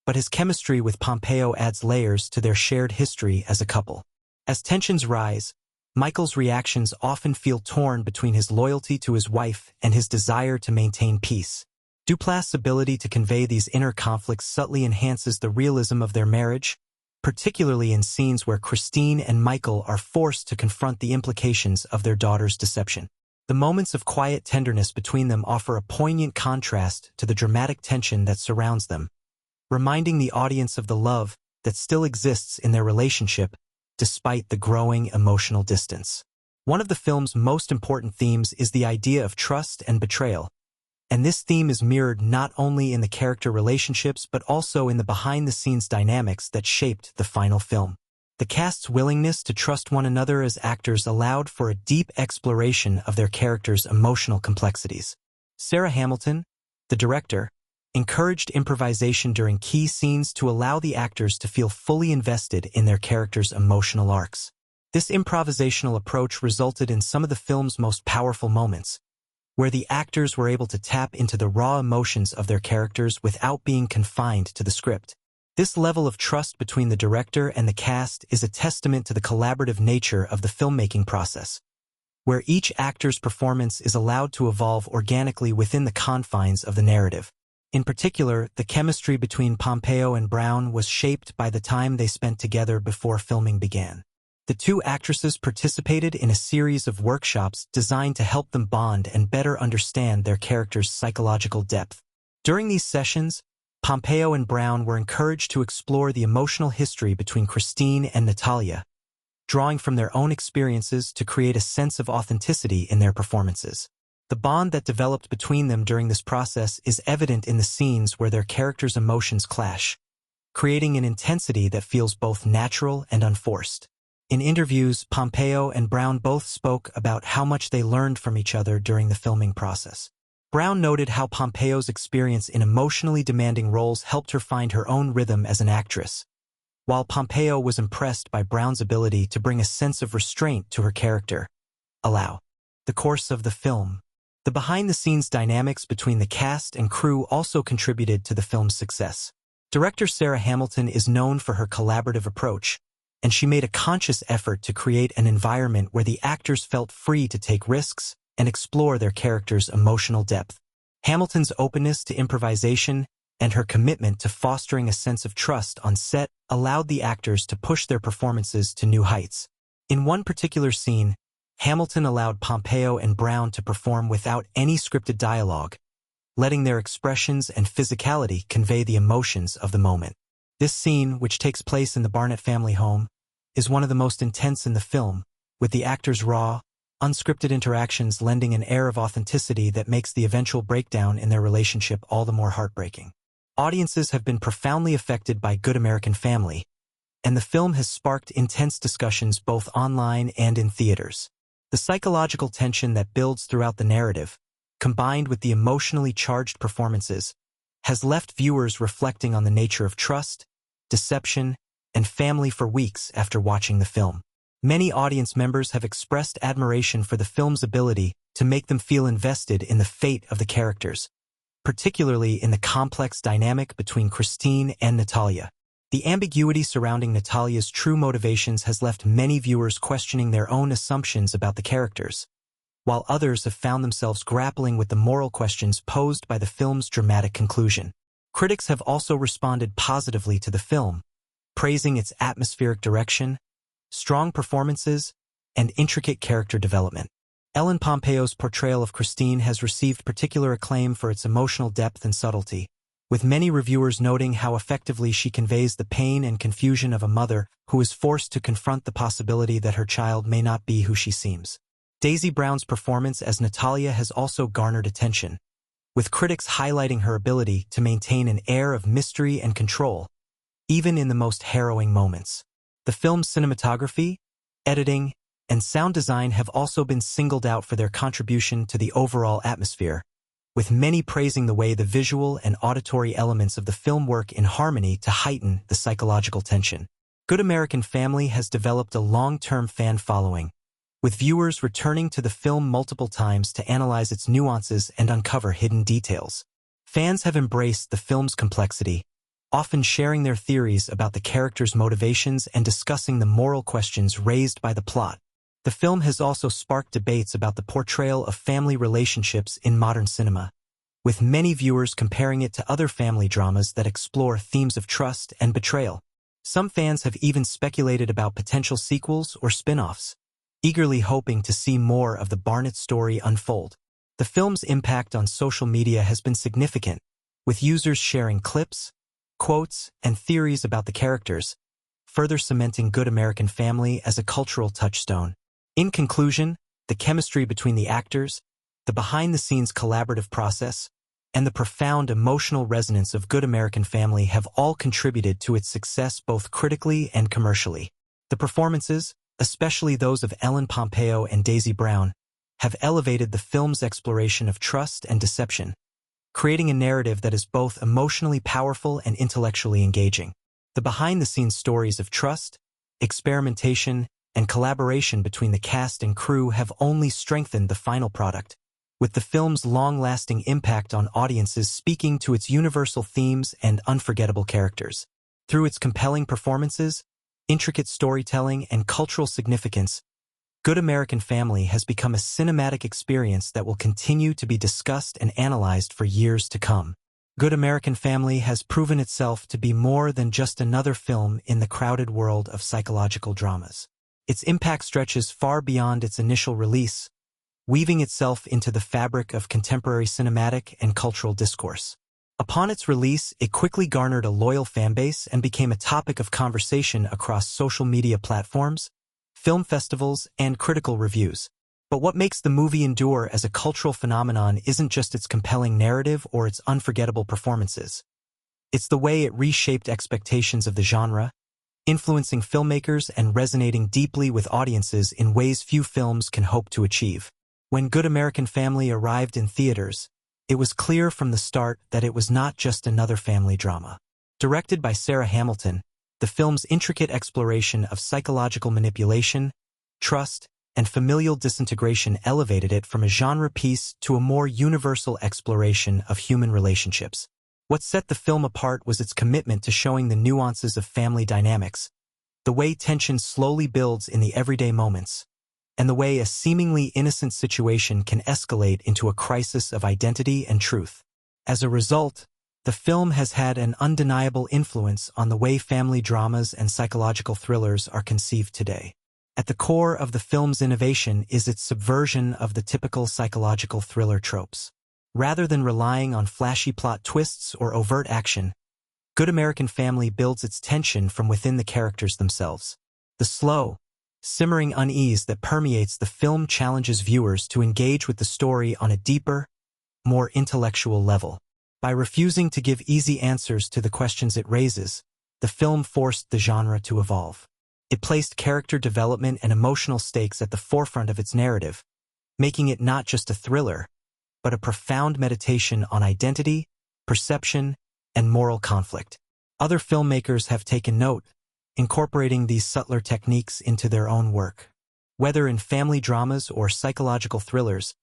but his chemistry with Pompeo adds layers to their shared history as a couple. As tensions rise, Michael's reactions often feel torn between his loyalty to his wife and his desire to maintain peace. Duplass' ability to convey these inner conflicts subtly enhances the realism of their marriage, particularly in scenes where Christine and Michael are forced to confront the implications of their daughter's deception. The moments of quiet tenderness between them offer a poignant contrast to the dramatic tension that surrounds them, reminding the audience of the love that still exists in their relationship despite the growing emotional distance. One of the film's most important themes is the idea of trust and betrayal, and this theme is mirrored not only in the character relationships but also in the behind-the-scenes dynamics that shaped the final film. The cast's willingness to trust one another as actors allowed for a deep exploration of their characters' emotional complexities. Sarah Hamilton, the director, encouraged improvisation during key scenes to allow the actors to feel fully invested in their characters' emotional arcs. This improvisational approach resulted in some of the film's most powerful moments, where the actors were able to tap into the raw emotions of their characters without being confined to the script. This level of trust between the director and the cast is a testament to the collaborative nature of the filmmaking process, where each actor's performance is allowed to evolve organically within the confines of the narrative. In particular, the chemistry between Pompeo and Brown was shaped by the time they spent together before filming began. The two actresses participated in a series of workshops designed to help them bond and better understand their characters' psychological depth. During these sessions, Pompeo and Brown were encouraged to explore the emotional history between Christine and Natalia, drawing from their own experiences to create a sense of authenticity in their performances. The bond that developed between them during this process is evident in the scenes where their characters' emotions clash, creating an intensity that feels both natural and unforced. In interviews, Pompeo and Brown both spoke about how much they learned from each other during the filming process. Brown noted how Pompeo's experience in emotionally demanding roles helped her find her own rhythm as an actress, while Pompeo was impressed by Brown's ability to bring a sense of restraint to her character. The course of the film. The behind-the-scenes dynamics between the cast and crew also contributed to the film's success. Director Sarah Hamilton is known for her collaborative approach, and she made a conscious effort to create an environment where the actors felt free to take risks and explore their characters' emotional depth. Hamilton's openness to improvisation and her commitment to fostering a sense of trust on set allowed the actors to push their performances to new heights. In one particular scene, Hamilton allowed Pompeo and Brown to perform without any scripted dialogue, letting their expressions and physicality convey the emotions of the moment. This scene, which takes place in the Barnett family home, is one of the most intense in the film, with the actors' raw, unscripted interactions lending an air of authenticity that makes the eventual breakdown in their relationship all the more heartbreaking. Audiences have been profoundly affected by Good American Family, and the film has sparked intense discussions both online and in theaters. The psychological tension that builds throughout the narrative, combined with the emotionally charged performances, has left viewers reflecting on the nature of trust, deception, and family for weeks after watching the film. Many audience members have expressed admiration for the film's ability to make them feel invested in the fate of the characters, particularly in the complex dynamic between Christine and Natalia. The ambiguity surrounding Natalia's true motivations has left many viewers questioning their own assumptions about the characters, while others have found themselves grappling with the moral questions posed by the film's dramatic conclusion. Critics have also responded positively to the film, praising its atmospheric direction, strong performances, and intricate character development. Ellen Pompeo's portrayal of Christine has received particular acclaim for its emotional depth and subtlety, with many reviewers noting how effectively she conveys the pain and confusion of a mother who is forced to confront the possibility that her child may not be who she seems. Daisy Brown's performance as Natalia has also garnered attention, with critics highlighting her ability to maintain an air of mystery and control, even in the most harrowing moments. The film's cinematography, editing, and sound design have also been singled out for their contribution to the overall atmosphere, with many praising the way the visual and auditory elements of the film work in harmony to heighten the psychological tension. Good American Family has developed a long-term fan following, with viewers returning to the film multiple times to analyze its nuances and uncover hidden details. Fans have embraced the film's complexity, often sharing their theories about the characters' motivations and discussing the moral questions raised by the plot. The film has also sparked debates about the portrayal of family relationships in modern cinema, with many viewers comparing it to other family dramas that explore themes of trust and betrayal. Some fans have even speculated about potential sequels or spin-offs, eagerly hoping to see more of the Barnett story unfold. The film's impact on social media has been significant, with users sharing clips, quotes, and theories about the characters, further cementing Good American Family as a cultural touchstone. In conclusion, the chemistry between the actors, the behind-the-scenes collaborative process, and the profound emotional resonance of Good American Family have all contributed to its success both critically and commercially. The performances, especially those of Ellen Pompeo and Daisy Brown, have elevated the film's exploration of trust and deception, creating a narrative that is both emotionally powerful and intellectually engaging. The behind-the-scenes stories of trust, experimentation, and collaboration between the cast and crew have only strengthened the final product, with the film's long-lasting impact on audiences speaking to its universal themes and unforgettable characters. Through its compelling performances, intricate storytelling, and cultural significance, Good American Family has become a cinematic experience that will continue to be discussed and analyzed for years to come. Good American Family has proven itself to be more than just another film in the crowded world of psychological dramas. Its impact stretches far beyond its initial release, weaving itself into the fabric of contemporary cinematic and cultural discourse. Upon its release, it quickly garnered a loyal fanbase and became a topic of conversation across social media platforms, film festivals, and critical reviews. But what makes the movie endure as a cultural phenomenon isn't just its compelling narrative or its unforgettable performances. It's the way it reshaped expectations of the genre, influencing filmmakers and resonating deeply with audiences in ways few films can hope to achieve. When Good American Family arrived in theaters, it was clear from the start that it was not just another family drama. Directed by Sarah Hamilton, the film's intricate exploration of psychological manipulation, trust, and familial disintegration elevated it from a genre piece to a more universal exploration of human relationships. What set the film apart was its commitment to showing the nuances of family dynamics, the way tension slowly builds in the everyday moments, and the way a seemingly innocent situation can escalate into a crisis of identity and truth. As a result, the film has had an undeniable influence on the way family dramas and psychological thrillers are conceived today. At the core of the film's innovation is its subversion of the typical psychological thriller tropes. Rather than relying on flashy plot twists or overt action, Good American Family builds its tension from within the characters themselves. The slow, simmering unease that permeates the film challenges viewers to engage with the story on a deeper, more intellectual level. By refusing to give easy answers to the questions it raises, the film forced the genre to evolve. It placed character development and emotional stakes at the forefront of its narrative, making it not just a thriller, but a profound meditation on identity, perception, and moral conflict. Other filmmakers have taken note, incorporating these subtler techniques into their own work. Whether in family dramas or psychological thrillers,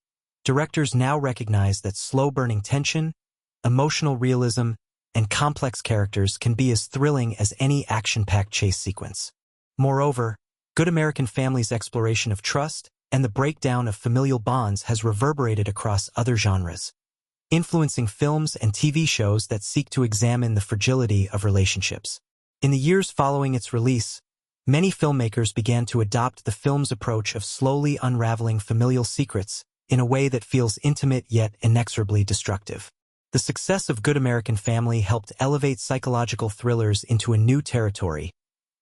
directors now recognize that slow-burning tension, emotional realism, and complex characters can be as thrilling as any action-packed chase sequence. Moreover, Good American Family's exploration of trust and the breakdown of familial bonds has reverberated across other genres, influencing films and TV shows that seek to examine the fragility of relationships. In the years following its release, many filmmakers began to adopt the film's approach of slowly unraveling familial secrets in a way that feels intimate yet inexorably destructive. The success of Good American Family helped elevate psychological thrillers into a new territory,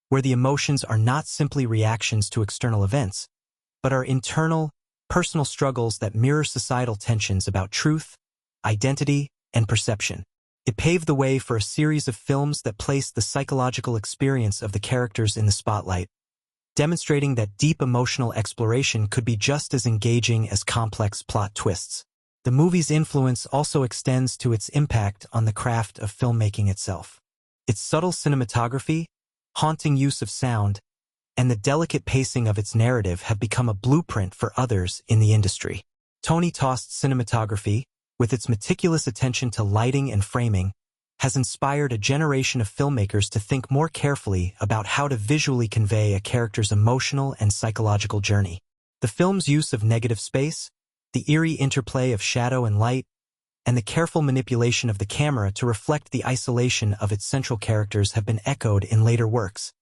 where the emotions are not simply reactions to external events, but are internal, personal struggles that mirror societal tensions about truth, identity, and perception. It paved the way for a series of films that placed the psychological experience of the characters in the spotlight, demonstrating that deep emotional exploration could be just as engaging as complex plot twists. The movie's influence also extends to its impact on the craft of filmmaking itself. Its subtle cinematography, haunting use of sound, and the delicate pacing of its narrative have become a blueprint for others in the industry. Tony Tost's cinematography, with its meticulous attention to lighting and framing, has inspired a generation of filmmakers to think more carefully about how to visually convey a character's emotional and psychological journey. The film's use of negative space, the eerie interplay of shadow and light, and the careful manipulation of the camera to reflect the isolation of its central characters have been echoed in later works,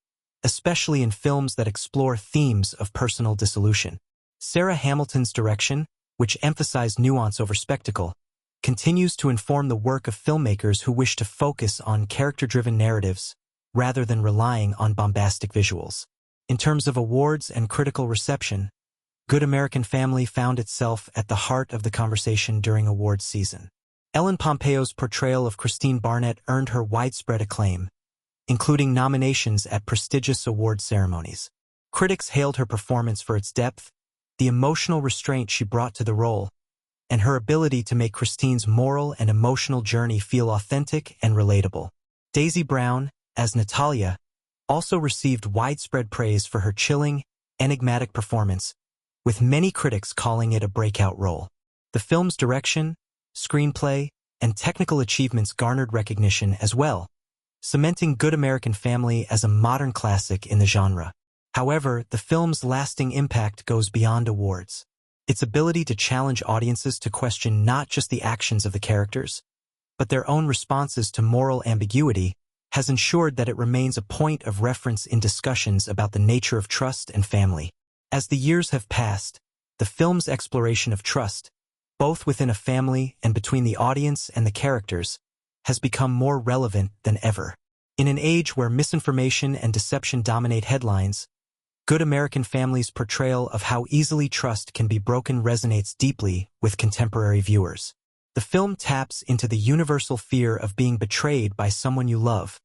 especially in films that explore themes of personal dissolution. Sarah Hamilton's direction, which emphasized nuance over spectacle, continues to inform the work of filmmakers who wish to focus on character-driven narratives rather than relying on bombastic visuals. In terms of awards and critical reception, Good American Family found itself at the heart of the conversation during awards season. Ellen Pompeo's portrayal of Christine Barnett earned her widespread acclaim, including nominations at prestigious award ceremonies. Critics hailed her performance for its depth, the emotional restraint she brought to the role, and her ability to make Christine's moral and emotional journey feel authentic and relatable. Daisy Brown, as Natalia, also received widespread praise for her chilling, enigmatic performance, with many critics calling it a breakout role. The film's direction, screenplay, and technical achievements garnered recognition as well, cementing Good American Family as a modern classic in the genre. However, the film's lasting impact goes beyond awards. Its ability to challenge audiences to question not just the actions of the characters, but their own responses to moral ambiguity has ensured that it remains a point of reference in discussions about the nature of trust and family. As the years have passed, the film's exploration of trust, both within a family and between the audience and the characters, has become more relevant than ever. In an age where misinformation and deception dominate headlines, Good American Family's portrayal of how easily trust can be broken resonates deeply with contemporary viewers. The film taps into the universal fear of being betrayed by someone you love,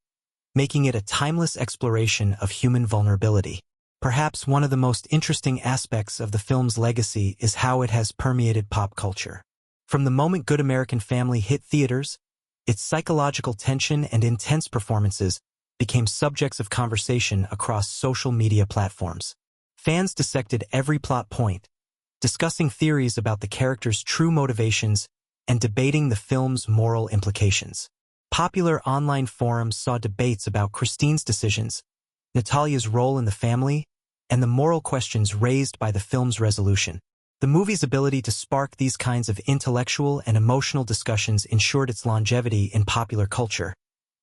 making it a timeless exploration of human vulnerability. Perhaps one of the most interesting aspects of the film's legacy is how it has permeated pop culture. From the moment Good American Family hit theaters, its psychological tension and intense performances became subjects of conversation across social media platforms. Fans dissected every plot point, discussing theories about the characters' true motivations and debating the film's moral implications. Popular online forums saw debates about Christine's decisions, Natalia's role in the family, and the moral questions raised by the film's resolution. The movie's ability to spark these kinds of intellectual and emotional discussions ensured its longevity in popular culture,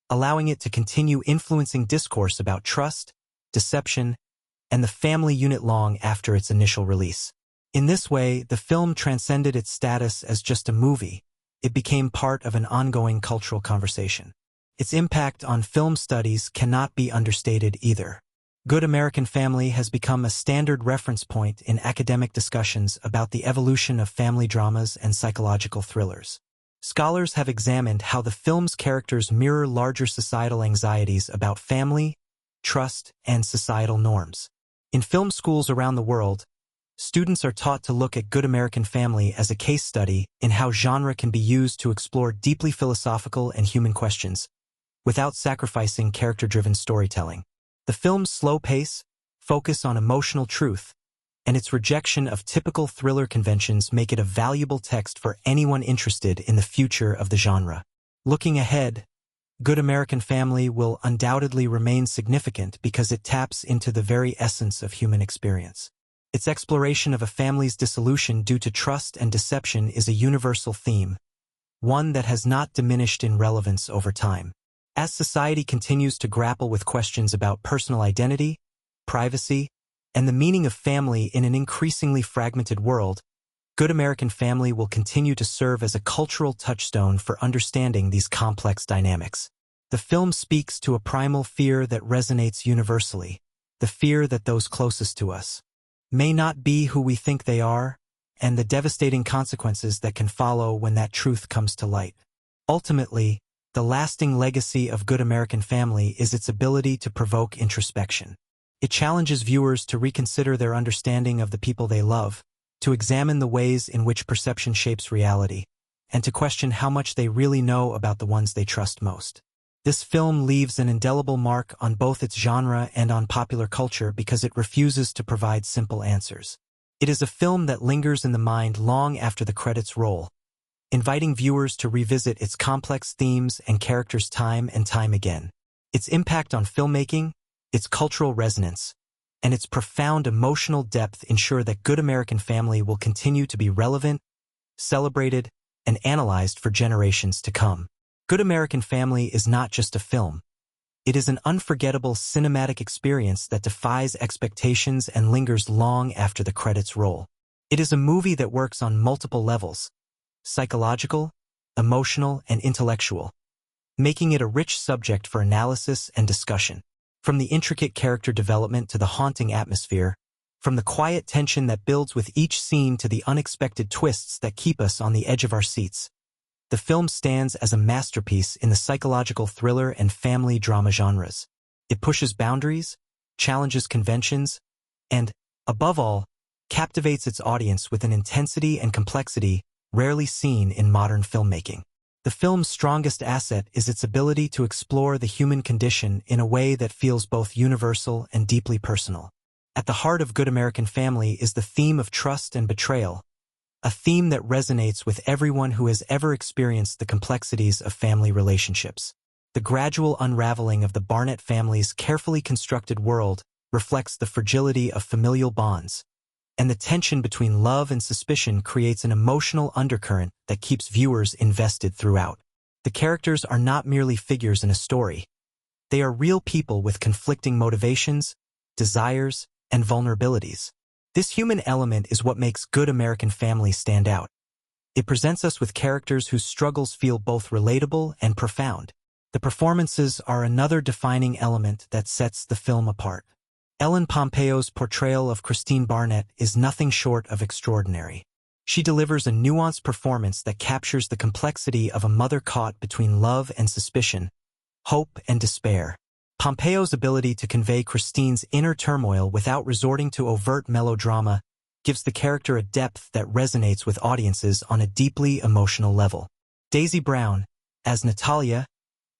allowing it to continue influencing discourse about trust, deception, and the family unit long after its initial release. In this way, the film transcended its status as just a movie. It became part of an ongoing cultural conversation. Its impact on film studies cannot be understated either. Good American Family has become a standard reference point in academic discussions about the evolution of family dramas and psychological thrillers. Scholars have examined how the film's characters mirror larger societal anxieties about family, trust, and societal norms. In film schools around the world, students are taught to look at Good American Family as a case study in how genre can be used to explore deeply philosophical and human questions, without sacrificing character-driven storytelling. The film's slow pace, focus on emotional truth, and its rejection of typical thriller conventions make it a valuable text for anyone interested in the future of the genre. Looking ahead, Good American Family will undoubtedly remain significant because it taps into the very essence of human experience. Its exploration of a family's dissolution due to trust and deception is a universal theme, one that has not diminished in relevance over time. As society continues to grapple with questions about personal identity, privacy, and the meaning of family in an increasingly fragmented world, Good American Family will continue to serve as a cultural touchstone for understanding these complex dynamics. The film speaks to a primal fear that resonates universally, the fear that those closest to us may not be who we think they are, and the devastating consequences that can follow when that truth comes to light. Ultimately, the lasting legacy of Good American Family is its ability to provoke introspection. It challenges viewers to reconsider their understanding of the people they love, to examine the ways in which perception shapes reality, and to question how much they really know about the ones they trust most. This film leaves an indelible mark on both its genre and on popular culture because it refuses to provide simple answers. It is a film that lingers in the mind long after the credits roll, inviting viewers to revisit its complex themes and characters time and time again. Its impact on filmmaking, its cultural resonance, and its profound emotional depth ensure that Good American Family will continue to be relevant, celebrated, and analyzed for generations to come. Good American Family is not just a film. It is an unforgettable cinematic experience that defies expectations and lingers long after the credits roll. It is a movie that works on multiple levels: psychological, emotional, and intellectual, making it a rich subject for analysis and discussion. From the intricate character development to the haunting atmosphere, from the quiet tension that builds with each scene to the unexpected twists that keep us on the edge of our seats, the film stands as a masterpiece in the psychological thriller and family drama genres. It pushes boundaries, challenges conventions, and, above all, captivates its audience with an intensity and complexity rarely seen in modern filmmaking. The film's strongest asset is its ability to explore the human condition in a way that feels both universal and deeply personal. At the heart of Good American Family is the theme of trust and betrayal, a theme that resonates with everyone who has ever experienced the complexities of family relationships. The gradual unraveling of the Barnett family's carefully constructed world reflects the fragility of familial bonds, and the tension between love and suspicion creates an emotional undercurrent that keeps viewers invested throughout. The characters are not merely figures in a story. They are real people with conflicting motivations, desires, and vulnerabilities. This human element is what makes Good American Family stand out. It presents us with characters whose struggles feel both relatable and profound. The performances are another defining element that sets the film apart. Ellen Pompeo's portrayal of Christine Barnett is nothing short of extraordinary. She delivers a nuanced performance that captures the complexity of a mother caught between love and suspicion, hope and despair. Pompeo's ability to convey Christine's inner turmoil without resorting to overt melodrama gives the character a depth that resonates with audiences on a deeply emotional level. Daisy Brown, as Natalia,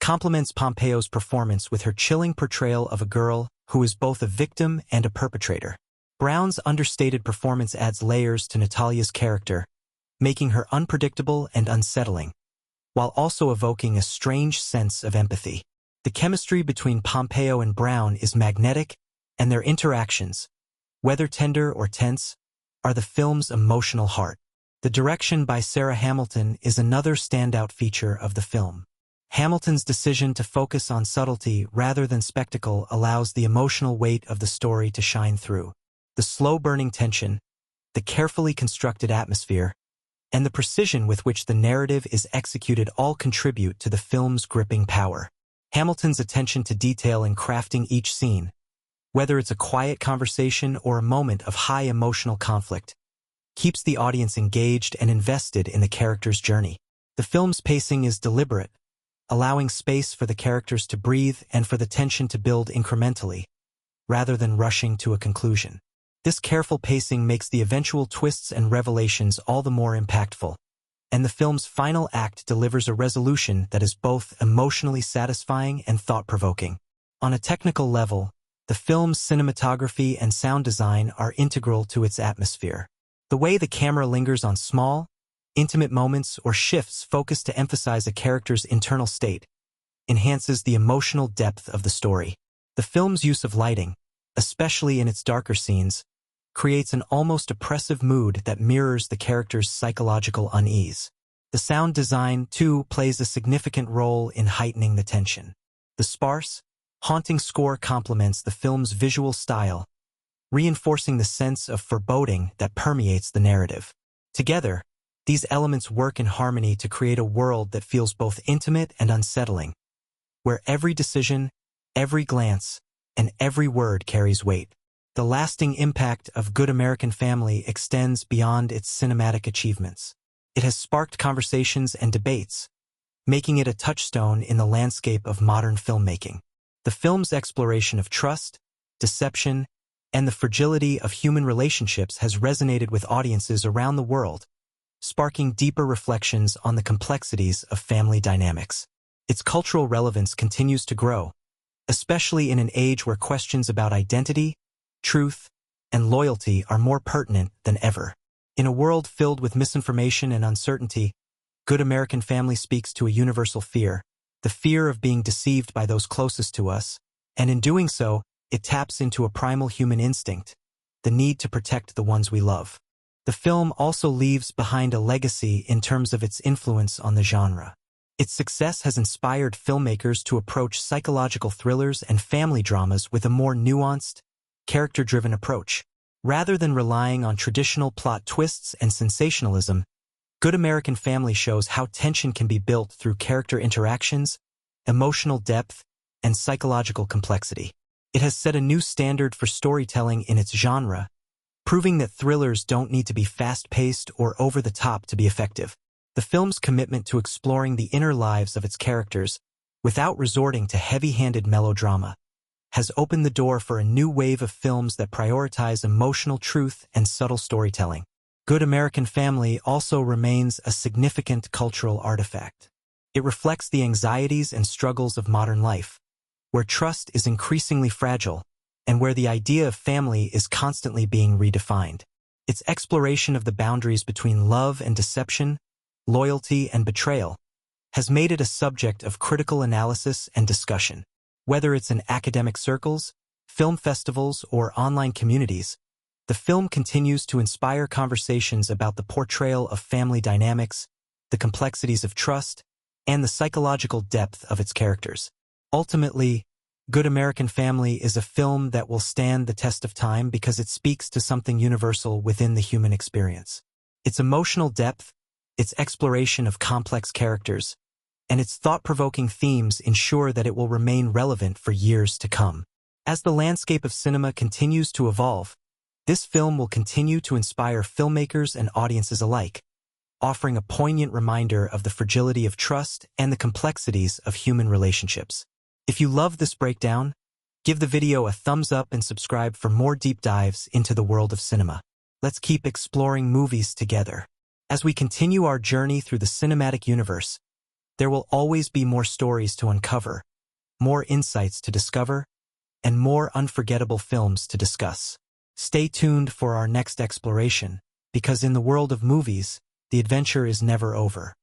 complements Pompeo's performance with her chilling portrayal of a girl who is both a victim and a perpetrator. Brown's understated performance adds layers to Natalia's character, making her unpredictable and unsettling, while also evoking a strange sense of empathy. The chemistry between Pompeo and Brown is magnetic, and their interactions, whether tender or tense, are the film's emotional heart. The direction by Sarah Hamilton is another standout feature of the film. Hamilton's decision to focus on subtlety rather than spectacle allows the emotional weight of the story to shine through. The slow-burning tension, the carefully constructed atmosphere, and the precision with which the narrative is executed all contribute to the film's gripping power. Hamilton's attention to detail in crafting each scene, whether it's a quiet conversation or a moment of high emotional conflict, keeps the audience engaged and invested in the character's journey. The film's pacing is deliberate, allowing space for the characters to breathe and for the tension to build incrementally, rather than rushing to a conclusion. This careful pacing makes the eventual twists and revelations all the more impactful, and the film's final act delivers a resolution that is both emotionally satisfying and thought-provoking. On a technical level, the film's cinematography and sound design are integral to its atmosphere. The way the camera lingers on small, intimate moments or shifts focused to emphasize a character's internal state enhances the emotional depth of the story. The film's use of lighting, especially in its darker scenes, creates an almost oppressive mood that mirrors the character's psychological unease. The sound design, too, plays a significant role in heightening the tension. The sparse, haunting score complements the film's visual style, reinforcing the sense of foreboding that permeates the narrative. Together, these elements work in harmony to create a world that feels both intimate and unsettling, where every decision, every glance, and every word carries weight. The lasting impact of Good American Family extends beyond its cinematic achievements. It has sparked conversations and debates, making it a touchstone in the landscape of modern filmmaking. The film's exploration of trust, deception, and the fragility of human relationships has resonated with audiences around the world, sparking deeper reflections on the complexities of family dynamics. Its cultural relevance continues to grow, especially in an age where questions about identity, truth, and loyalty are more pertinent than ever. In a world filled with misinformation and uncertainty, Good American Family speaks to a universal fear, the fear of being deceived by those closest to us, and in doing so, it taps into a primal human instinct, the need to protect the ones we love. The film also leaves behind a legacy in terms of its influence on the genre. Its success has inspired filmmakers to approach psychological thrillers and family dramas with a more nuanced, character-driven approach. Rather than relying on traditional plot twists and sensationalism, Good American Family shows how tension can be built through character interactions, emotional depth, and psychological complexity. It has set a new standard for storytelling in its genre, proving that thrillers don't need to be fast-paced or over-the-top to be effective. The film's commitment to exploring the inner lives of its characters, without resorting to heavy-handed melodrama, has opened the door for a new wave of films that prioritize emotional truth and subtle storytelling. Good American Family also remains a significant cultural artifact. It reflects the anxieties and struggles of modern life, where trust is increasingly fragile and where the idea of family is constantly being redefined. Its exploration of the boundaries between love and deception, loyalty and betrayal, has made it a subject of critical analysis and discussion. Whether it's in academic circles, film festivals, or online communities, the film continues to inspire conversations about the portrayal of family dynamics, the complexities of trust, and the psychological depth of its characters. Ultimately, Good American Family is a film that will stand the test of time because it speaks to something universal within the human experience. Its emotional depth, its exploration of complex characters, and its thought-provoking themes ensure that it will remain relevant for years to come. As the landscape of cinema continues to evolve, this film will continue to inspire filmmakers and audiences alike, offering a poignant reminder of the fragility of trust and the complexities of human relationships. If you love this breakdown, give the video a thumbs up and subscribe for more deep dives into the world of cinema. Let's keep exploring movies together. As we continue our journey through the cinematic universe, there will always be more stories to uncover, more insights to discover, and more unforgettable films to discuss. Stay tuned for our next exploration, because in the world of movies, the adventure is never over.